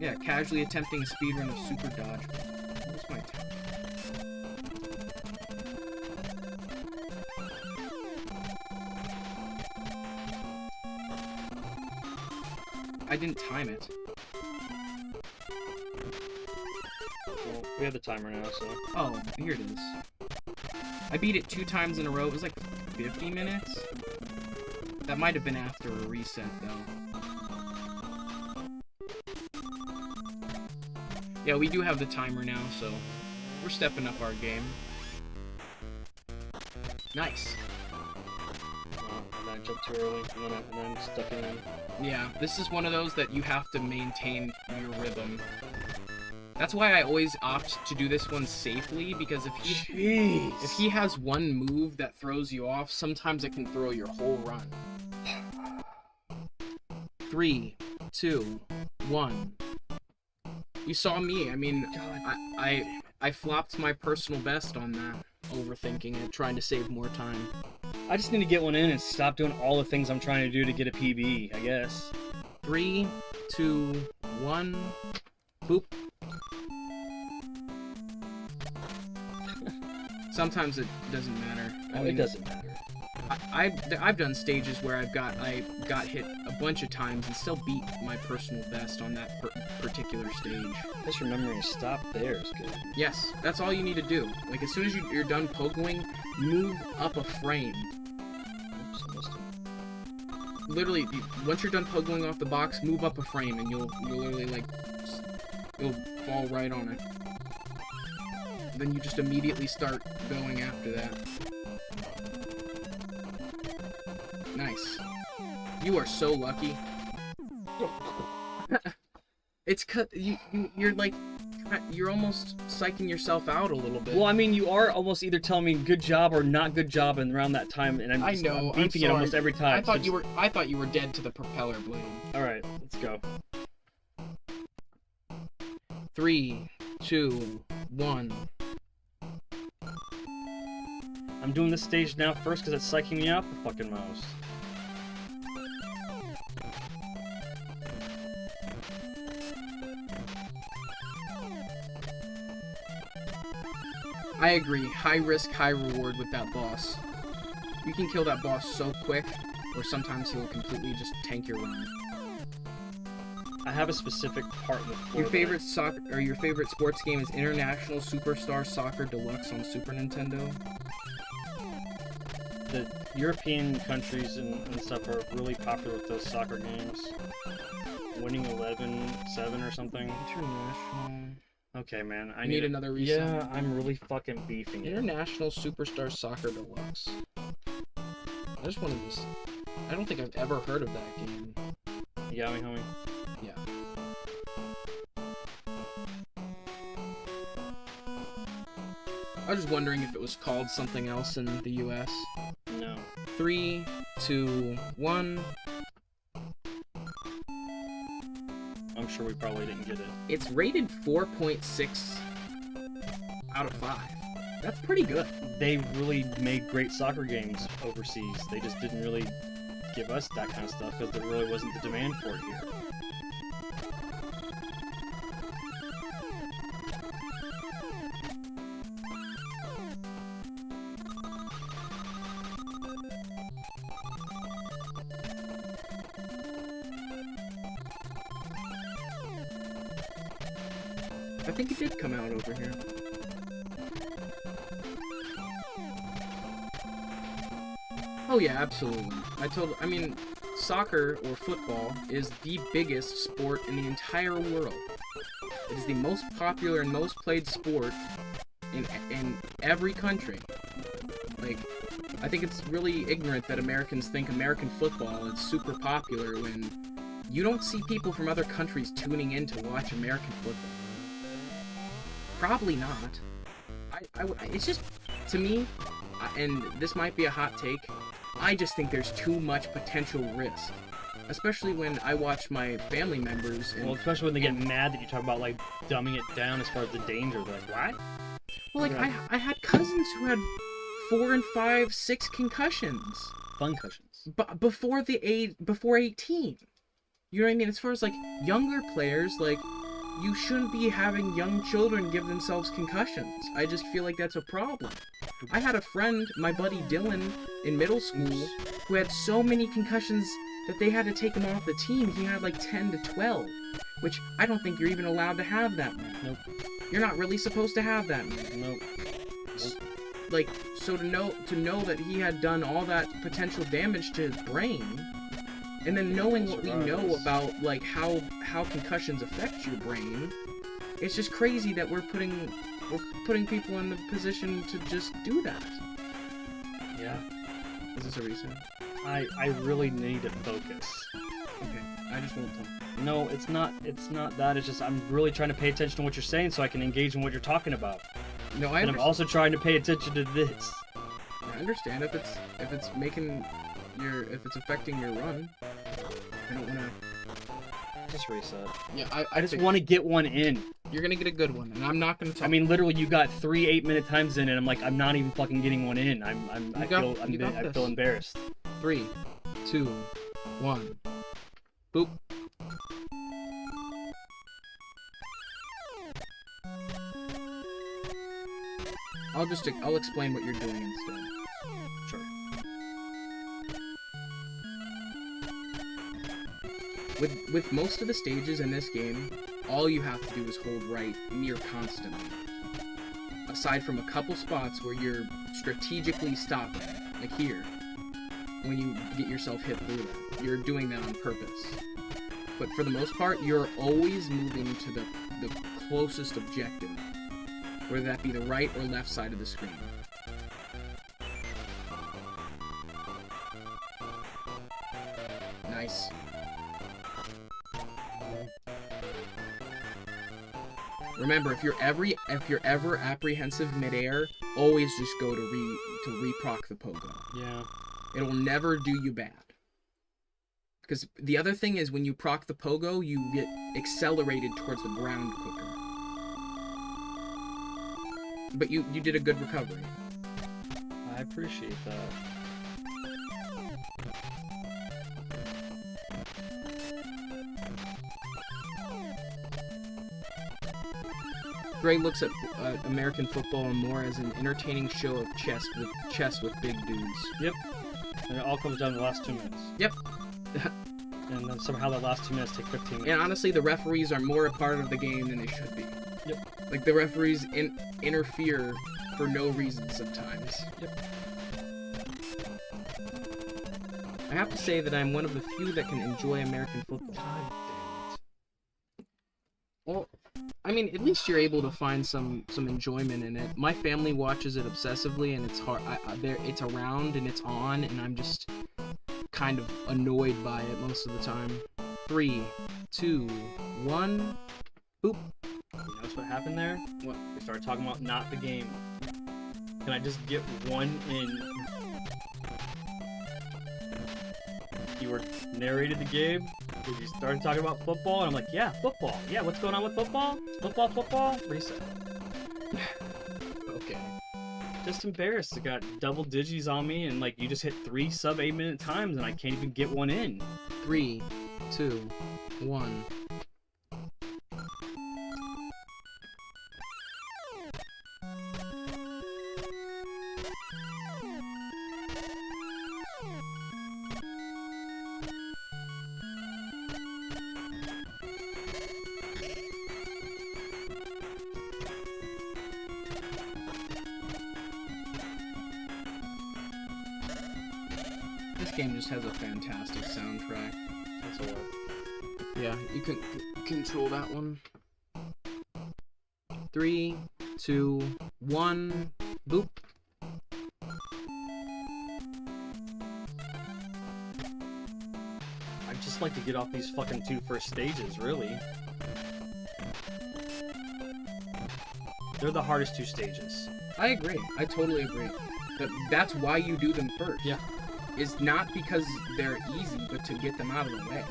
Yeah, casually attempting a speedrun of Super Dodgeball. What's my time? I didn't time it. Well, we have the timer now, so... Oh, here it is. I beat it 2 times in a row. It was like 50 minutes? That might have been after a reset, though. Yeah, we do have the timer now, so we're stepping up our game. Nice. And then I jumped too early, and then I'm stuck in. Yeah, this is one of those that you have to maintain your rhythm. That's why I always opt to do this one safely, because if he has one move that throws you off, sometimes it can throw your whole run. 3, 2, 1. You saw me. I mean, I flopped my personal best on that, overthinking it, trying to save more time. I just need to get one in and stop doing all the things I'm trying to do to get a PB, I guess. 3, 2, 1. Boop. Sometimes it doesn't matter. I mean, it doesn't matter. I've done stages where I got hit a bunch of times and still beat my personal best on that particular stage. Just remembering to stop there is good. Yes, that's all you need to do. Like, as soon as you're done pogoing, move up a frame. Oops, I missed it. Literally, once you're done pogoing off the box, move up a frame and you'll literally, like, you'll fall right on it. Then you just immediately start going after that. Nice. You are so lucky. It's you're like, you're almost psyching yourself out a little bit. Well, I mean, you are almost either telling me good job or not good job and around that time, and I'm beefing it almost every time. I thought you were dead to the propeller blade. All right, let's go. 3, 2, 1. I'm doing this stage now first because it's psyching me out the fucking most. I agree. High risk, high reward with that boss. You can kill that boss so quick, or sometimes he'll completely just tank your run. I have a specific part in the floor. Your favorite sports game is International Superstar Soccer Deluxe on Super Nintendo. The European countries and stuff are really popular with those soccer games. Winning 11-7 or something. International. Okay, man. I need another reset. Yeah, I'm really fucking beefing it. International Superstar Soccer Deluxe. I just want to just... I don't think I've ever heard of that game. You got me, homie? Yeah. I was just wondering if it was called something else in the US. No. 3, 2, 1. I'm sure we probably didn't get it. It's rated 4.6 out of 5. That's pretty good. They really made great soccer games overseas. They just didn't really give us that kind of stuff because there really wasn't the demand for it here. I think it did come out over here. Oh yeah, absolutely. I mean, soccer or football is the biggest sport in the entire world. It is the most popular and most played sport in every country. Like, I think it's really ignorant that Americans think American football is super popular when you don't see people from other countries tuning in to watch American football. Probably not. It's just, to me, and this might be a hot take, I just think there's too much potential risk. Especially when I watch my family members and... Well, especially when they get mad that you talk about, like, dumbing it down as far as the danger. They're like, what? Well, like, I had cousins who had 4 and 5, 6 concussions. Fun cushions. Before 18. You know what I mean? As far as, like, younger players, like, you shouldn't be having young children give themselves concussions. I just feel like that's a problem. I had a friend, my buddy Dylan, in middle school, who had so many concussions that they had to take him off the team. He had like 10 to 12, which I don't think you're even allowed to have that many. Nope. You're not really supposed to have that many. Nope. Like, so to know that he had done all that potential damage to his brain, and then knowing what we know about like how concussions affect your brain, it's just crazy that we're putting people in the position to just do that. Yeah. Is this a reason? I really need to focus. Okay, I just won't talk. No, it's not that. It's just I'm really trying to pay attention to what you're saying so I can engage in what you're talking about. No, And I'm also trying to pay attention to this. I understand if it's affecting your run. I don't wanna Just reset. Yeah, I just want to get one in. You're gonna get a good one, and I'm not gonna talk. I mean, literally, you got 3 8-minute times in, and I'm like, I'm not even fucking getting one in. I feel embarrassed. 3, 2, 1. Boop. I'll explain what you're doing instead. Sure. With most of the stages in this game, all you have to do is hold right near constantly. Aside from a couple spots where you're strategically stopping, like here, when you get yourself hit through that. You're doing that on purpose. But for the most part, you're always moving to the closest objective, whether that be the right or left side of the screen. Nice. Remember, if you're ever apprehensive midair, always just go to reproc the pogo. Yeah. It'll never do you bad. Because the other thing is, when you proc the pogo, you get accelerated towards the ground quicker. But you did a good recovery. I appreciate that. Bray looks at American football more as an entertaining show of chess with big dudes. Yep. And it all comes down to the last 2 minutes. Yep. And then somehow the last 2 minutes take 15 minutes. And honestly, the referees are more a part of the game than they should be. Yep. Like, the referees interfere for no reason sometimes. Yep. I have to say that I'm one of the few that can enjoy American football. God damn it. Well, I mean, at least you're able to find some enjoyment in it. My family watches it obsessively, and it's hard. It's around and it's on, and I'm just kind of annoyed by it most of the time. 3, 2, 1, boop. You notice what happened there? What? We started talking about not the game. Can I just get one in? You were narrated the game. You started talking about football, and I'm like, yeah, football. Yeah, what's going on with football? Football. Reset. Okay. Just embarrassed. I got double digits on me, and like you just hit 3 sub 8-minute times, and I can't even get one in. 3, 2, 1. This game just has a fantastic soundtrack. That's a lot. Yeah, you can control that one. 3, 2, 1, boop. I'd just like to get off these fucking 2 first stages, really. They're the hardest 2 stages. I agree. I totally agree. But that's why you do them first. Yeah. It's not because they're easy, but to get them out of the way.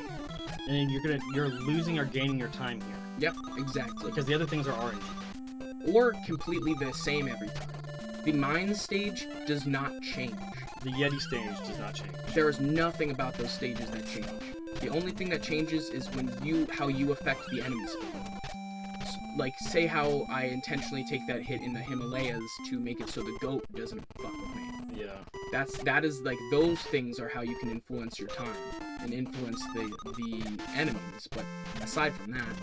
And you're losing or gaining your time here. Yep, exactly. Because the other things are RNG. Or completely the same every time. The mines stage does not change. The Yeti stage does not change. There is nothing about those stages that change. The only thing that changes is how you affect the enemy spawn. like, say how I intentionally take that hit in the Himalayas to make it so the goat doesn't fuck with me. Yeah. That is like, those things are how you can influence your time and influence the enemies. But aside from that,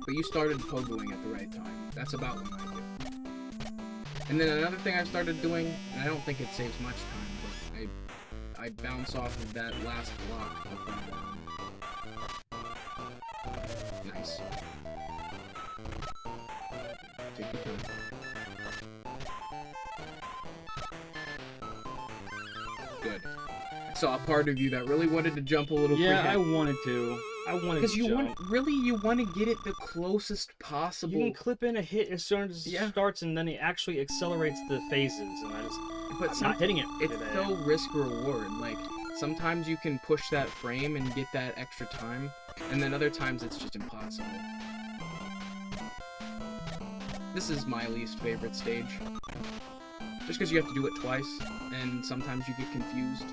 but you started pogoing at the right time. That's about when I do. And then another thing I started doing, and I don't think it saves much time, but I bounce off of that last block of that. Nice. Take your time. Good. I saw a part of you that really wanted to jump a little quicker. Yeah, I wanted to. Because you want to get it the closest possible. You can clip in a hit as soon as it starts, and then it actually accelerates the phases, and I'm not hitting it. It's so risk reward. Like, sometimes you can push that frame and get that extra time, and then other times it's just impossible. This is my least favorite stage. Just because you have to do it twice, and sometimes you get confused.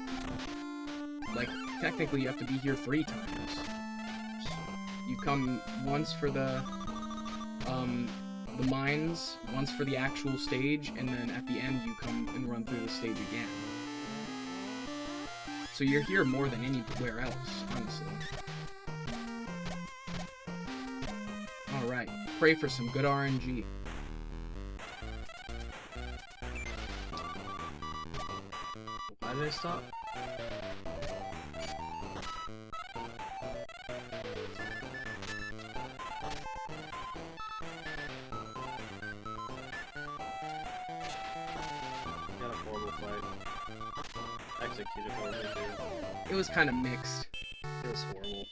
Like, technically you have to be here 3 times. You come once for the mines, once for the actual stage, and then at the end you come and run through the stage again. So you're here more than anywhere else, honestly. Alright, pray for some good RNG. Why did I stop? Executed horribly too. It was kind of mixed. It was horrible.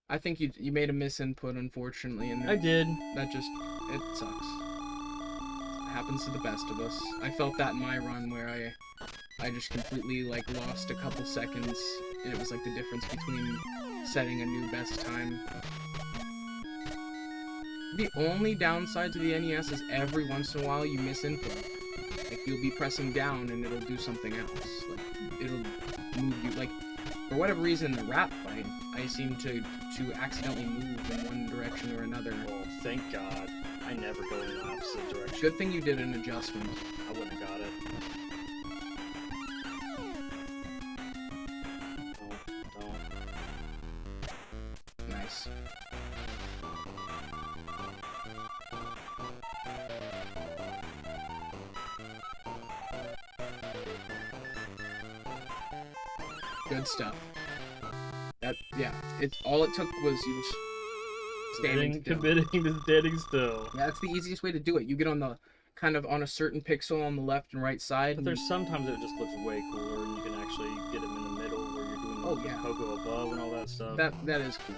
I think you made a misinput, unfortunately, and I did. That just, it sucks. It happens to the best of us. I felt that in my run where I just completely, like, lost a couple seconds, and it was like the difference between setting a new best time. The only downside to the NES is every once in a while you miss input. Like, you'll be pressing down and it'll do something else. Like, it'll move you. Like, for whatever reason in the rap fight, I seem to accidentally move in one direction or another. Well, thank God. I never go in the opposite direction. Good thing you did an adjustment. I wouldn't have got it. Don't. Nice. Good stuff. That, yeah, it's all it took was you standing still. Committing to standing still. Yeah, that's the easiest way to do it. You get on the, kind of on a certain pixel on the left and right side. But there's sometimes it just looks way cooler, and you can actually get them in the middle where you're doing the pogo above and all that stuff. That is cool.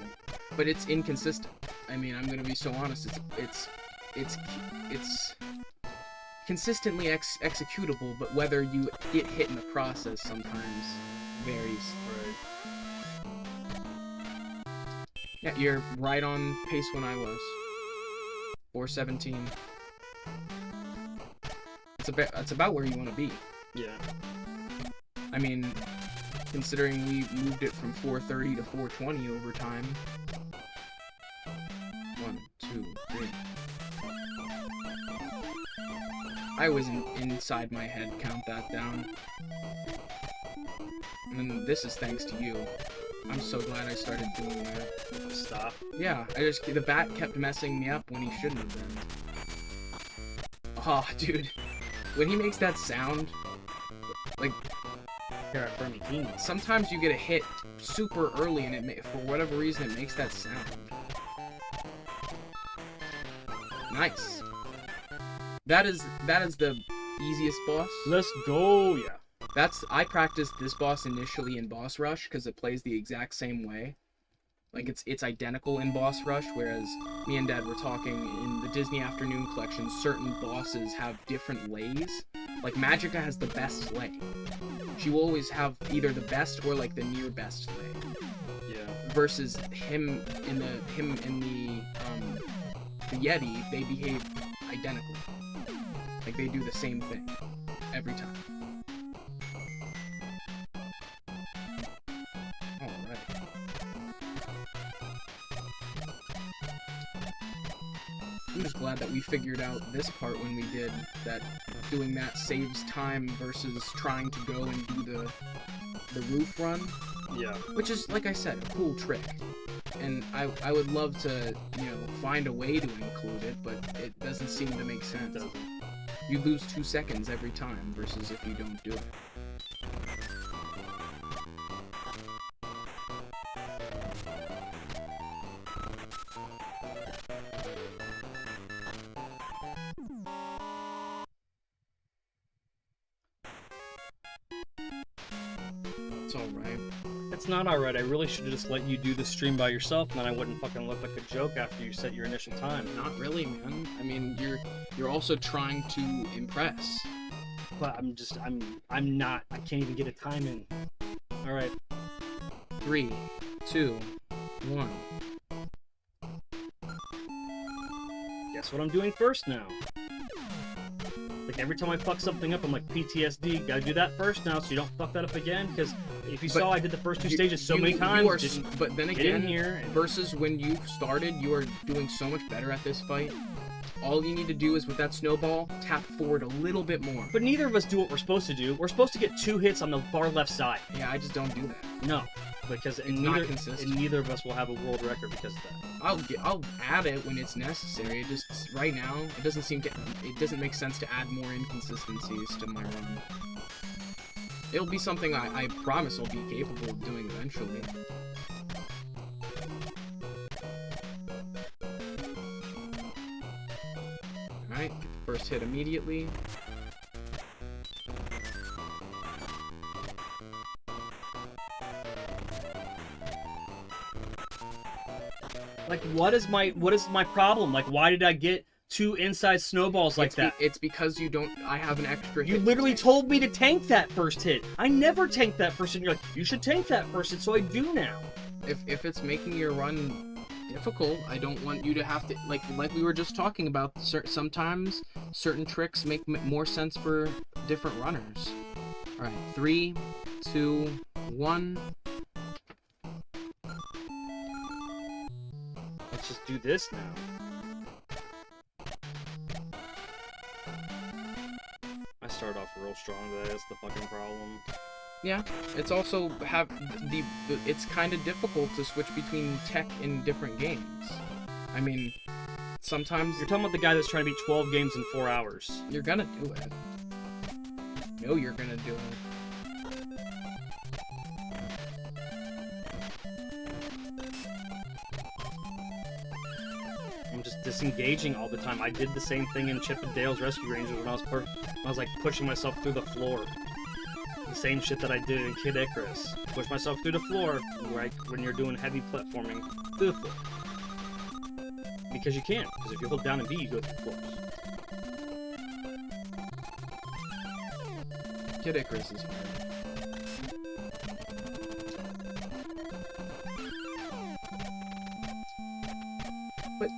But it's inconsistent. I mean, I'm gonna be so honest, it's consistently executable, but whether you get hit in the process sometimes varies. Right. Yeah, you're right on pace when I was. 417. It's about where you want to be. Yeah. I mean, considering we moved it from 430 to 420 over time. 1, 2, 3. I always inside my head count that down. And then this is thanks to you. I'm so glad I started doing that. Stop. Yeah, the bat kept messing me up when he shouldn't have been. Oh, dude. When he makes that sound, like, sometimes you get a hit super early and for whatever reason it makes that sound. Nice. That is the easiest boss. Let's go, yeah. I practiced this boss initially in Boss Rush because it plays the exact same way. Like, it's identical in Boss Rush, whereas me and Dad were talking in the Disney Afternoon Collection, certain bosses have different lays. Like, Magica has the best lay. She will always have either the best or, like, the near best lay. Yeah. Versus him in the Yeti, they behave identical. Like, they do the same thing. every time. Alright. I'm just glad that we figured out this part when we did, that doing that saves time versus trying to go and do the roof run. Yeah. Which is, like I said, a cool trick. And I would love to, you know, find a way to include it, but it doesn't seem to make sense. You lose 2 seconds every time versus if you don't do it. It's alright. It's not alright. I really should have just let you do the stream by yourself, and then I wouldn't fucking look like a joke after you set your initial time. Not really, man. I mean, you're also trying to impress. But I'm not. I can't even get a time in. Alright. 3, 2, 1. Guess what I'm doing first now? Like, every time I fuck something up, I'm like, PTSD, gotta do that first now so you don't fuck that up again, because if you saw I did the first 2 stages so many times, but then get in again, here versus when you started, you are doing so much better at this fight. All you need to do is, with that snowball, tap forward a little bit more. But neither of us do what we're supposed to do. We're supposed to get 2 hits on the far left side. Yeah, I just don't do that. No, because neither of us will have a world record because of that. I'll add it when it's necessary. It just right now it doesn't make sense to add more inconsistencies to my run. It'll be something I promise I'll be capable of doing eventually. Alright, get the first hit immediately. Like, what is my problem? Like, why did I get 2 inside snowballs like that? It's because you don't. I have an extra hit. You literally told me to tank that first hit. I never tanked that first hit. You're like, you should tank that first hit, so I do now. If it's making your run difficult, I don't want you to have to, like we were just talking about, sometimes certain tricks make more sense for different runners. All right, 3, 2, 1. Let's just do this now. I started off real strong today. That's the fucking problem. Yeah, it's also it's kind of difficult to switch between tech in different games. I mean, sometimes you're talking about the guy that's trying to beat 12 games in 4 hours. You're gonna do it. No, you're gonna do it. I'm just disengaging all the time. I did the same thing in Chip and Dale's Rescue Rangers when I was like pushing myself through the floor. The same shit that I did in Kid Icarus. Push myself through the floor when you're doing heavy platforming through the floor. Because you can. Because if you hold down and B, you go through floors. Kid Icarus is hard. But,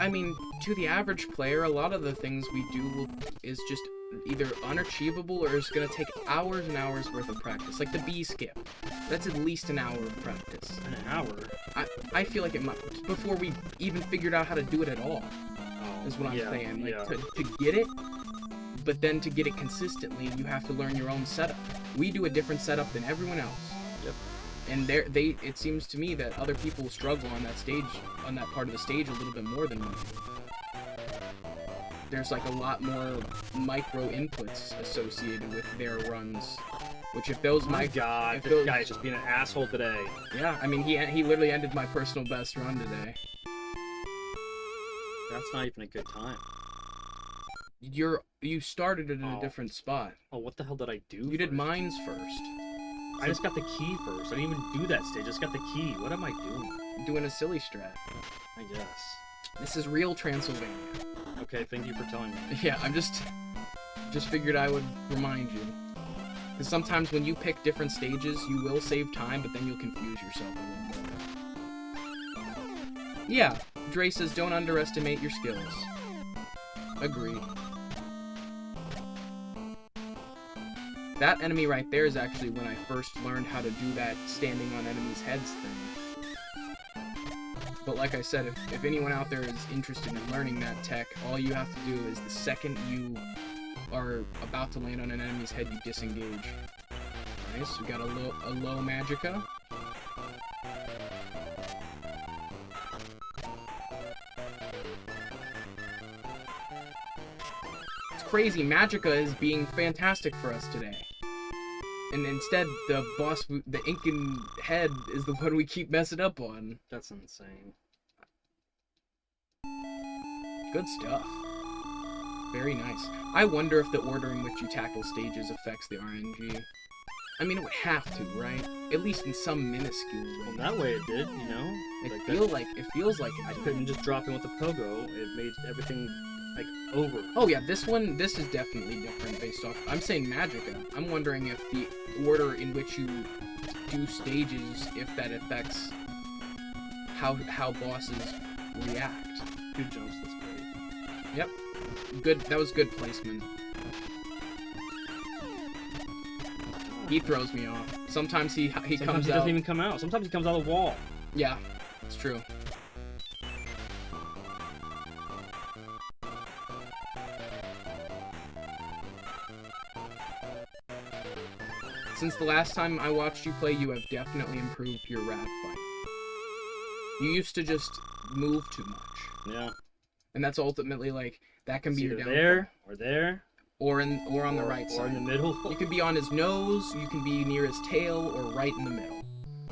I mean, to the average player, a lot of the things we do is just either unachievable or it's gonna take hours and hours worth of practice. Like the B skip. That's at least an hour of practice. An hour? I feel like it might, before we even figured out how to do it at all. Is what I'm saying. Like, to get it, but then to get it consistently, you have to learn your own setup. We do a different setup than everyone else. Yep. And it seems to me that other people struggle on that stage, on that part of the stage, a little bit more than we do. There's like a lot more micro inputs associated with their runs, which if those this guy is just being an asshole today. Yeah, I mean he literally ended my personal best run today. That's not even a good time. You started it in a different spot. Oh, what the hell did I do? You did mines first. I just got the key first. I didn't even do that stage. I just got the key. What am I doing? I'm doing a silly strat. I guess. This is real Transylvania. Okay, thank you for telling me. Yeah, I'm just figured I would remind you. Because sometimes when you pick different stages, you will save time, but then you'll confuse yourself a little bit. Yeah, Dre says don't underestimate your skills. Agreed. That enemy right there is actually when I first learned how to do that standing on enemies' heads thing. But like I said, if anyone out there is interested in learning that tech, all you have to do is the second you are about to land on an enemy's head, you disengage. Nice, we got a low Magica. It's crazy, Magica is being fantastic for us today. And instead, the boss, the Incan head, is the one we keep messing up on. That's insane. Good stuff. Very nice. I wonder if the order in which you tackle stages affects the RNG. I mean, it would have to, right? At least in some minuscule way. Well, that way it did, you know? It feels like it. I couldn't just drop in with the pogo. It made everything, like, over. Oh yeah, this is definitely different based off... I'm saying Magica. I'm wondering if the order in which you do stages, if that affects how bosses react. Good jumps, that's great. Yep. Good, that was good placement. He throws me off. Sometimes he Sometimes comes he out... doesn't even come out. Sometimes he comes out of the wall. Yeah, it's true. Since the last time I watched you play, you have definitely improved your rat fight. You used to just move too much. Yeah. And that's ultimately, like, that can It's be your either downfall. there, or on the right or side. in the middle. You can be on his nose, you can be near his tail, or right in the middle.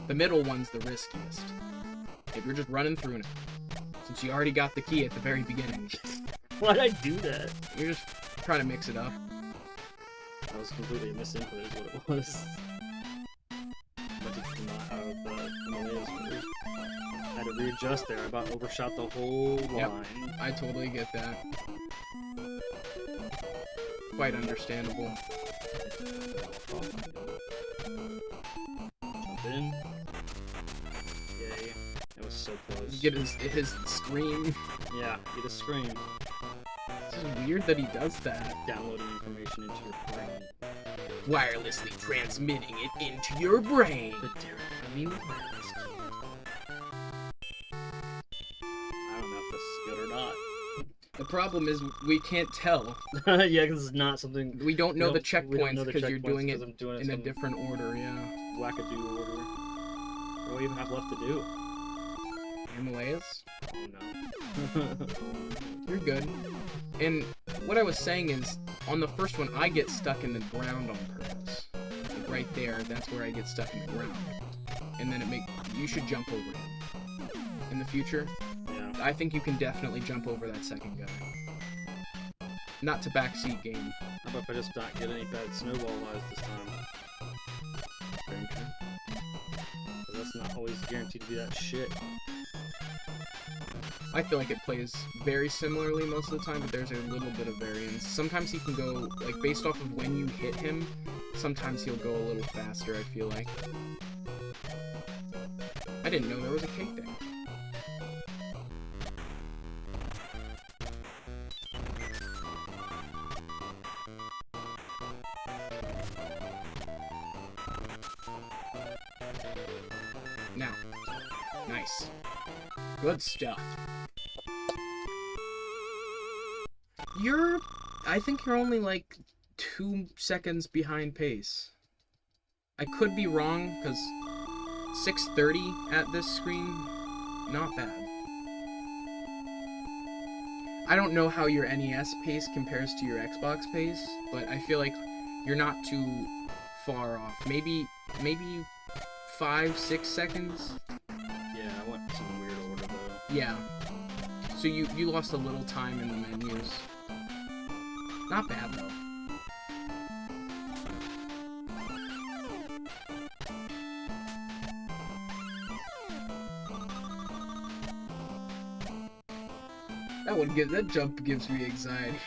The middle one's the riskiest. If you're just running through it. Since you already got the key at the very beginning. Why'd I do that? You're just trying to mix it up. That was completely a misinput is what it was. But it's not how the Himalayas work. I had to readjust there. I about overshot the whole line. Yep, I totally get that. Quite understandable. Jump in. Yay. It was so close. You get his scream. Yeah, get a scream. It's just weird that he does that. Downloading information into your brain. Wirelessly transmitting it into your brain. The Derek Mew wireless key. I don't know if this is good or not. The problem is we can't tell. Yeah, because it's not something... We don't know the we don't checkpoints know the because you're checkpoints doing it 'cause I'm doing in a some different order, yeah. wackadoo order. What do we even have left to do? Himalayas? Oh no. You're good. And what I was saying is, on the first one, I get stuck in the ground on purpose. Like right there, that's where I get stuck in the ground. And then you should jump over it. In the future, Yeah. I think you can definitely jump over that second guy. Not to backseat game. How about if I just not get any bad snowball lives this time? Very true. 'Cause that's not always guaranteed to be that shit. I feel like it plays very similarly most of the time, but there's a little bit of variance. Sometimes he can go, like, based off of when you hit him, sometimes he'll go a little faster, I feel like. I didn't know there was a cake there. Now. Nice. Good stuff. I think you're only like 2 seconds behind pace. I could be wrong, because 6:30 at this screen, not bad. I don't know how your NES pace compares to your Xbox pace, but I feel like you're not too far off. Maybe 5-6 seconds? Yeah, I went some weird order though. Yeah. So you lost a little time in the menus. Not bad though. That jump gives me anxiety.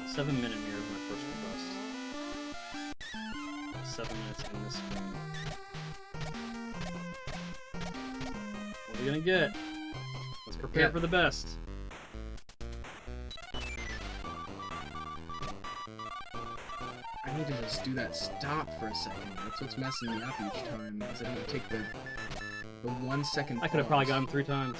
7 minute mirror is my first request. 7 minutes on this screen. What are we gonna get? Let's prepare for the best. I I need to just do that stop for a second. That's what's messing me up each time. Is I don't take the 1 second. I could have probably got him 3 times.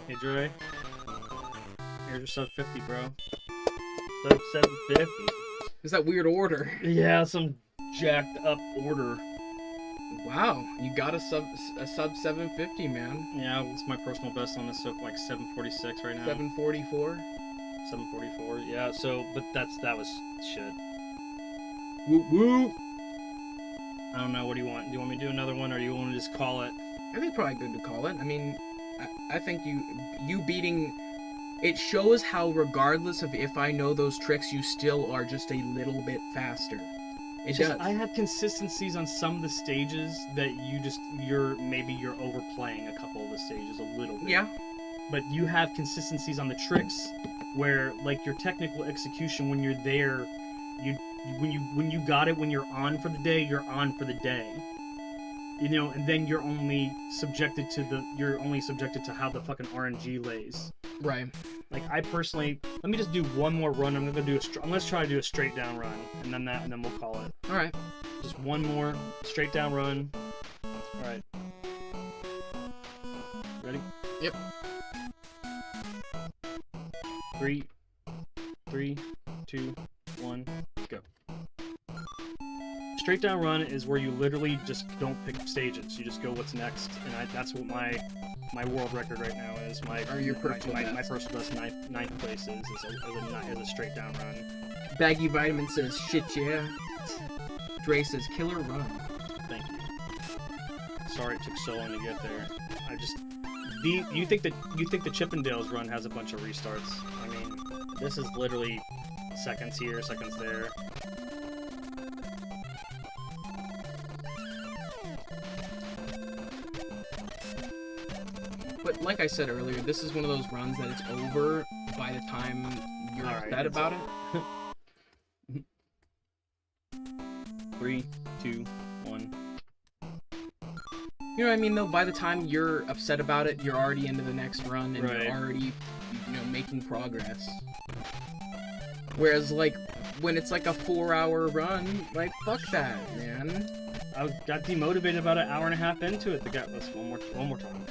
Hey Dre, here's your sub 50, bro. Sub 750. Is that weird order? Yeah, some jacked up order. Wow, you got a sub 750, man. Yeah, it's my personal best on this, so like 746 right now. 744. 744. Yeah. So, but that was shit. Whoop whoop. I don't know. What do you want? Do you want me to do another one, or do you want to just call it? I think probably good to call it. I mean, I think you beating it shows how regardless of if I know those tricks, you still are just a little bit faster. It does. I have consistencies on some of the stages that maybe you're overplaying a couple of the stages a little bit. Yeah. But you have consistencies on the tricks where like your technical execution when you're there, when you got it when you're on for the day, you're on for the day. You know, and then you're only subjected to how the fucking RNG lays. Right. Like I personally, let me just do one more run. I'm gonna try to do a straight down run, and then we'll call it. All right. Just one more straight down run. All right. Ready? Yep. 3, 2, 1, go. Straight down run is where you literally just don't pick stages. You just go what's next, and that's what my world record right now is. My personal best ninth place is a straight down run. Baggy Vitamin says shit yeah. Dre says killer run. Thank you. Sorry it took so long to get there. You think the Chippendales run has a bunch of restarts? I mean, this is literally seconds here, seconds there. But like I said earlier, this is one of those runs that it's over by the time you're upset about it. 3, 2, 1. You know what I mean, though? By the time you're upset about it, you're already into the next run, and right. You're already, making progress. Whereas, like, when it's like a 4-hour run, like, fuck that, man. I got demotivated about an hour and a half into it. Let's one more time.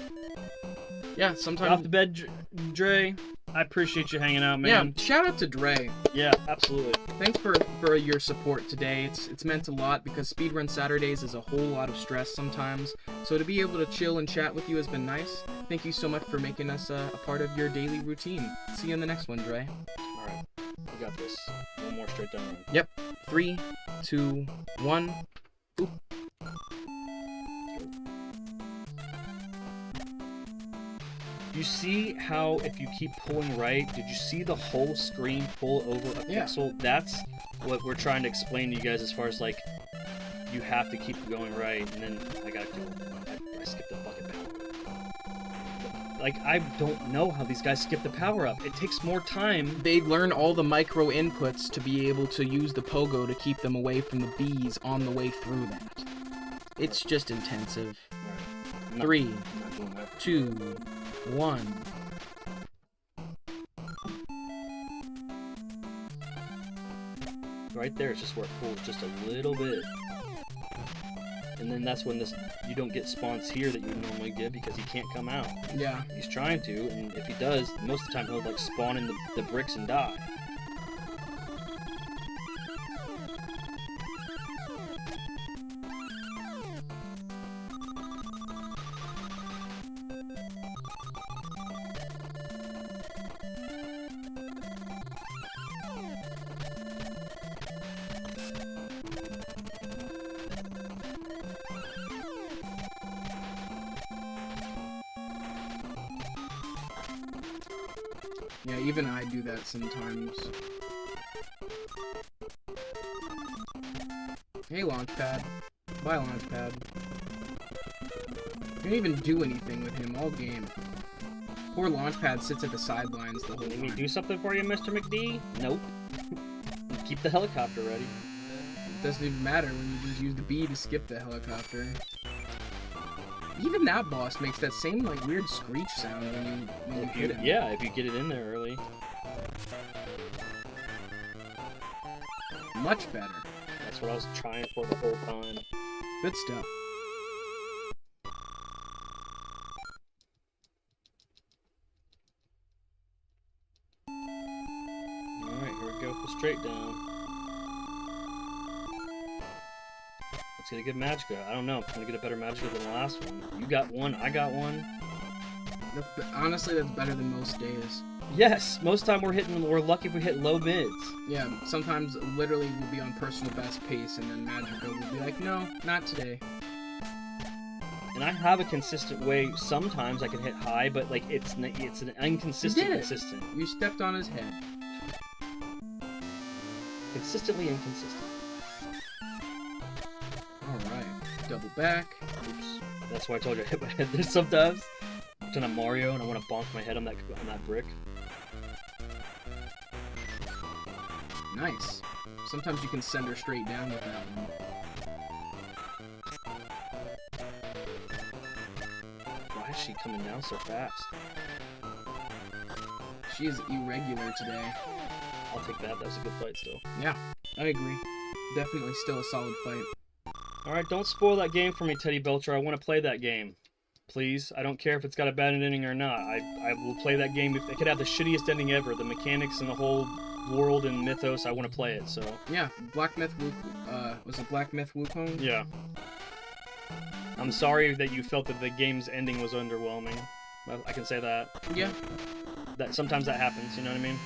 Yeah, sometimes. Get off the bed, Dre. I appreciate you hanging out, man. Yeah, shout out to Dre. Yeah, absolutely. Thanks for your support today. It's meant a lot because Speedrun Saturdays is a whole lot of stress sometimes. So to be able to chill and chat with you has been nice. Thank you so much for making us a part of your daily routine. See you in the next one, Dre. All right, we got this. One more straight down run. Yep. 3, 2, 1. Oop. You see how if you keep pulling right, did you see the whole screen pull over a pixel? That's what we're trying to explain to you guys as far as like, you have to keep going right, and then I skipped the fucking power. Like, I don't know how these guys skip the power up. It takes more time. They learn all the micro inputs to be able to use the pogo to keep them away from the bees on the way through that. It's just intensive. Right. 3, 2, 1. Right there is just where it pulls just a little bit. And then that's when you don't get spawns here that you would normally get because he can't come out. Yeah. He's trying to, and if he does, most of the time he'll like spawn in the bricks and die. Yeah, even I do that sometimes. Hey, Launchpad. Bye, Launchpad. Didn't even do anything with him all game. Poor Launchpad sits at the sidelines the whole Let me time. do something for you, Mr. McD? Nope. Keep the helicopter ready. doesn't even matter when you just use the B to skip the helicopter. Even that boss makes that same like weird screech sound when you hit him. Yeah, if you get it in there early. Much better. That's what I was trying for the whole time. Good stuff. Alright, here we go for straight down. Let's get a good Magica. I don't know. I'm gonna get a better Magica than the last one. You got one, I got one. Honestly, that's better than most days. Yes, most time we're lucky if we hit low mids. Yeah, sometimes literally we'll be on personal best pace and then Magica will be like, no, not today. And I have a consistent way. Sometimes I can hit high, but like it's an inconsistent. Consistent. You stepped on his head. Consistently inconsistent. Alright, double back. Oops. That's why I told you I hit my head there sometimes. I'm Mario and I want to bonk my head on that brick. Nice. Sometimes you can send her straight down with that one. Why is she coming down so fast? She is irregular today. I'll take that. That was a good fight still. Yeah, I agree. Definitely still a solid fight. Alright, don't spoil that game for me, Teddy Belcher. I want to play that game. Please. I don't care if it's got a bad ending or not. I will play that game. If it could have the shittiest ending ever, the mechanics and the whole world and mythos, I want to play it, so... Yeah, Black Myth was it Black Myth Wukong? Yeah. I'm sorry that you felt that the game's ending was underwhelming. I can say that. Yeah. That sometimes that happens, you know what I mean?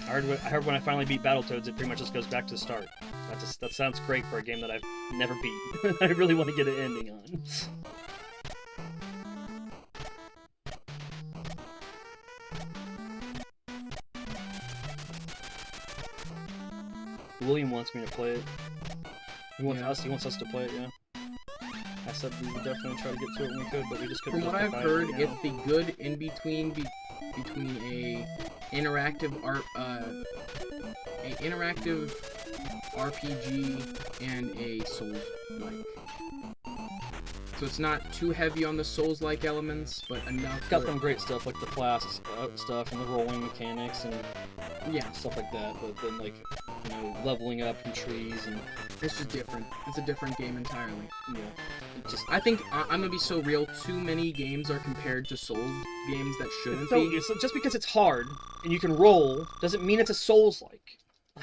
I heard when I finally beat Battletoads, it pretty much just goes back to the start. That sounds great for a game that I've never beat. I really want to get an ending on. William wants me to play it. He wants us to play it, yeah. I said we would definitely try to get to it when we could, but we just couldn't. From what I've heard, it's the good in between a interactive RPG and a Souls-like. So it's not too heavy on the Souls-like elements, but enough. Got some great stuff like the flasks stuff and the rolling mechanics and stuff like that. But then like, you know, leveling up in trees and it's just different. It's a different game entirely. Yeah. I think I'm gonna be so real. Too many games are compared to Souls games that shouldn't be. It's just because it's hard and you can roll doesn't mean it's a Souls-like.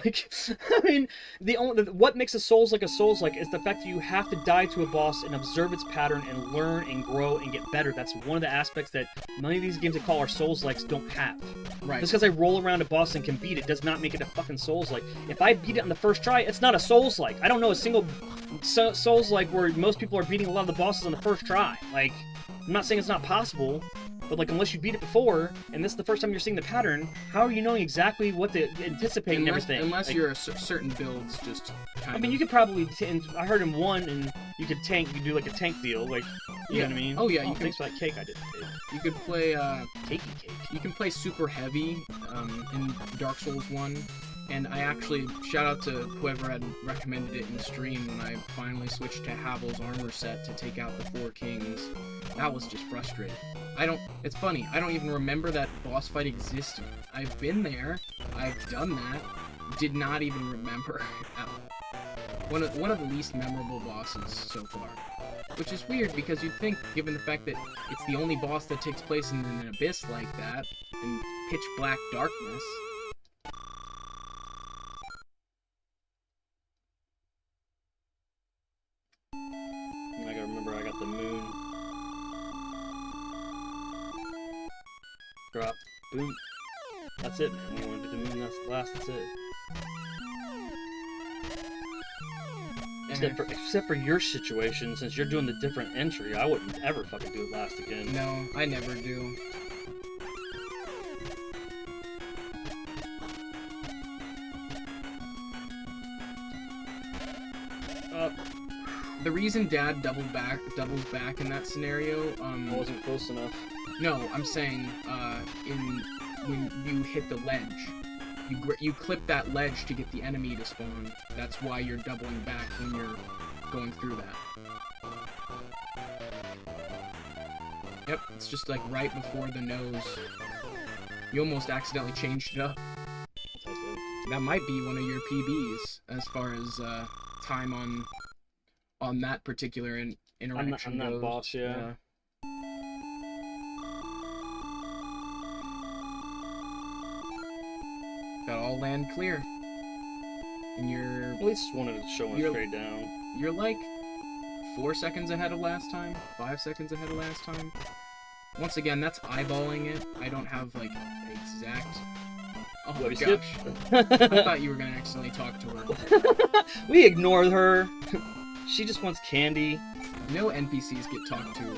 Like, I mean, what makes a Souls-like a Souls-like is the fact that you have to die to a boss and observe its pattern and learn and grow and get better. That's one of the aspects that many of these games that call our Souls-likes don't have. Right. Just because I roll around a boss and can beat it does not make it a fucking Souls-like. If I beat it on the first try, it's not a Souls-like. I don't know a single Souls-like where most people are beating a lot of the bosses on the first try. Like, I'm not saying it's not possible, but like unless you beat it before, and this is the first time you're seeing the pattern, how are you knowing exactly what to anticipate and everything? Unless like, you're certain builds just kind I mean, you could probably... I heard in one, and you could do like a tank deal, like, you know what I mean? Oh yeah, you can... Thanks for that cake I did. You could play, Cakey cake. You can play super heavy, in Dark Souls 1. And I actually, shout out to whoever had recommended it in the stream when I finally switched to Havel's armor set to take out the 4 kings. That was just frustrating. It's funny, I don't even remember that boss fight existed. I've been there, I've done that, did not even remember at all. One of the least memorable bosses so far. Which is weird because you'd think, given the fact that it's the only boss that takes place in an abyss like that, in pitch black darkness. I gotta remember I got the moon. Drop. Boom. That's it, man. You want to do the moon, that's the last, that's it. Except for your situation, since you're doing the different entry, I wouldn't ever fucking do it last again. No, I never do. The reason Dad doubles back in that scenario, I wasn't close enough. No, I'm saying, when you hit the ledge. You clip that ledge to get the enemy to spawn. That's why you're doubling back when you're going through that. Yep, it's just like right before the nose. You almost accidentally changed it up. That might be one of your PBs as far as time on that particular interaction I'm goes. that boss, yeah. Got all land clear. And you're... At least wanted to show one straight down. You're like 4 seconds ahead of last time, 5 seconds ahead of last time. Once again, that's eyeballing it. I don't have like exact... Oh my gosh. I thought you were gonna accidentally talk to her. We ignored her. She just wants candy. No NPCs get talked to.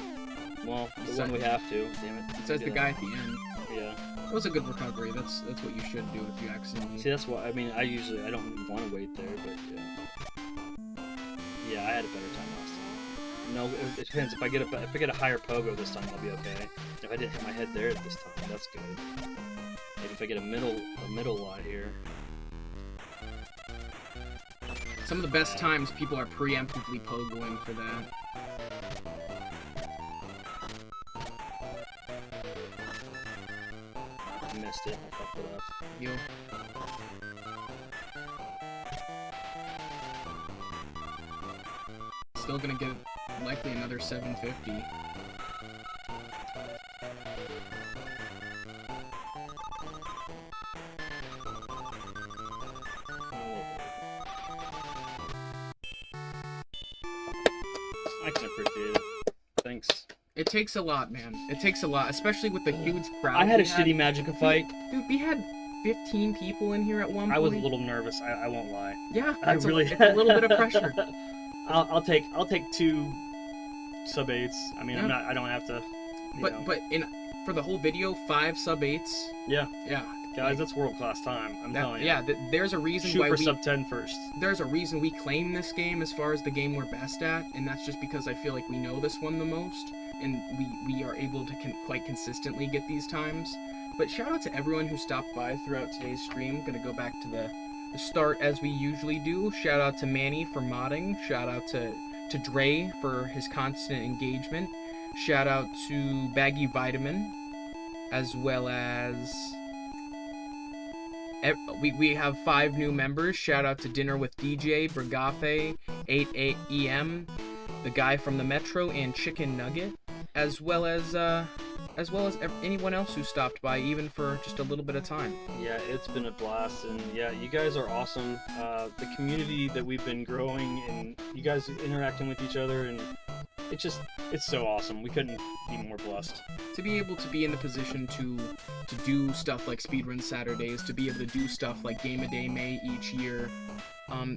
Well, the one we have to. Damn it. It says the guy at the end. Yeah. That was a good recovery. That's what you should do if you accidentally... See, that's what I mean. I don't want to wait there, but yeah, I had a better time last time. No, it depends. If I get a higher pogo this time, I'll be okay. If I didn't hit my head there this time, that's good. Maybe if I get a middle lot here. Some of the best times people are preemptively pogoing for that. I missed it. I fucked it up. Yo. Still gonna get likely another 750. I can appreciate it. Thanks. It takes a lot, man. It takes a lot, especially with the huge crowd. I had a shitty Magicka fight. Dude, we had 15 people in here at one point. I was a little nervous. I won't lie. Yeah, it's a little bit of pressure. I'll take 2 sub-8s. I mean, Yeah. I don't have to. But for the whole video, 5 sub-8s. Yeah. Yeah. Guys, that's world-class time. I'm telling you. Yeah, there's a reason Shoot why for we... sub-10 first. There's a reason we claim this game as far as the game we're best at, and that's just because I feel like we know this one the most, and we are able to quite consistently get these times. But shout out to everyone who stopped by throughout today's stream. Gonna go back to the start as we usually do. Shout out to Manny for modding. Shout out to Dre for his constant engagement. Shout out to Baggy Vitamin, as well as... We have 5 new members. Shout out to Dinner with DJ, Bragafe, 88EM, the guy from the Metro, and Chicken Nugget, as well as anyone else who stopped by, even for just a little bit of time. Yeah, it's been a blast, and yeah, you guys are awesome. The community that we've been growing, and you guys interacting with each other, and it's so awesome. We couldn't be more blessed. To be able to be in the position to do stuff like Speedrun Saturdays, to be able to do stuff like Game a Day May each year,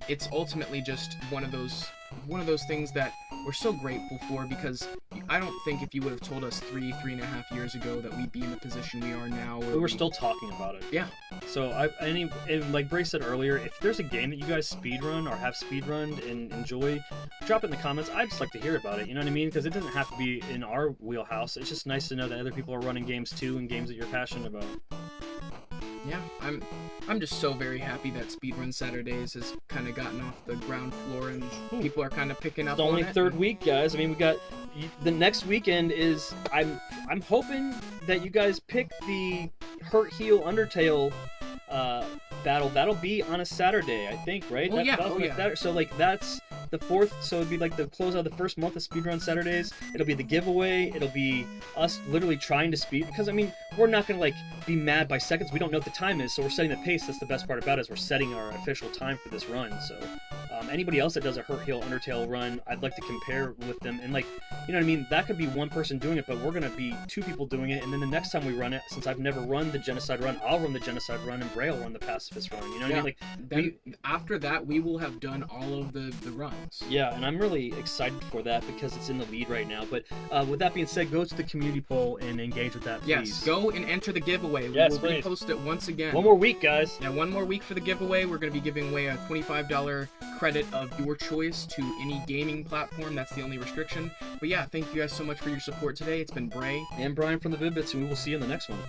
it's ultimately just one of those things that we're so grateful for, because I don't think if you would have told us 3.5 years ago that we'd be in the position we are now. We were still talking about it. Yeah. So like Bray said earlier, if there's a game that you guys speedrun or have speedrunned and enjoy, drop it in the comments. I'd just like to hear about it. You know what I mean? Because it doesn't have to be in our wheelhouse. It's just nice to know that other people are running games too, and games that you're passionate about. Yeah, I'm just so very happy that Speedrun Saturdays has kind of gotten off the ground floor, and people are kind of picking up on it. It's only third week, guys. I mean, we got the next weekend is I'm hoping that you guys pick the Hurt Heel Undertale battle. That'll be on a Saturday, I think, right? Oh, yeah. Saturday. So like that's the 4th, so it'd be like the close out of the first month of Speedrun Saturdays. It'll be the giveaway. It'll be us literally trying to speed, because I mean, we're not gonna like be mad by seconds. We don't know what the time is, so we're setting the pace. That's the best part about it, is we're setting our official time for this run. So anybody else that does a Hurt Heel Undertale run, I'd like to compare with them, and like, you know what I mean, that could be one person doing it, but we're gonna be 2 people doing it, and then the next time we run it, since I've never run the Genocide run, I'll run the Genocide run, and Bray will run the Pacifist run. You know what I mean? Like, then after that, we will have done all of the runs. Yeah, and I'm really excited for that because it's in the lead right now. But with that being said, go to the community poll and engage with that, please. Yes, go and enter the giveaway. Yes, we will repost it once again. One more week, guys. Yeah, one more week for the giveaway. We're going to be giving away a $25 credit of your choice to any gaming platform. That's the only restriction. But yeah, thank you guys so much for your support today. It's been Bray and Brian from the Vid-Bits, and we will see you in the next one.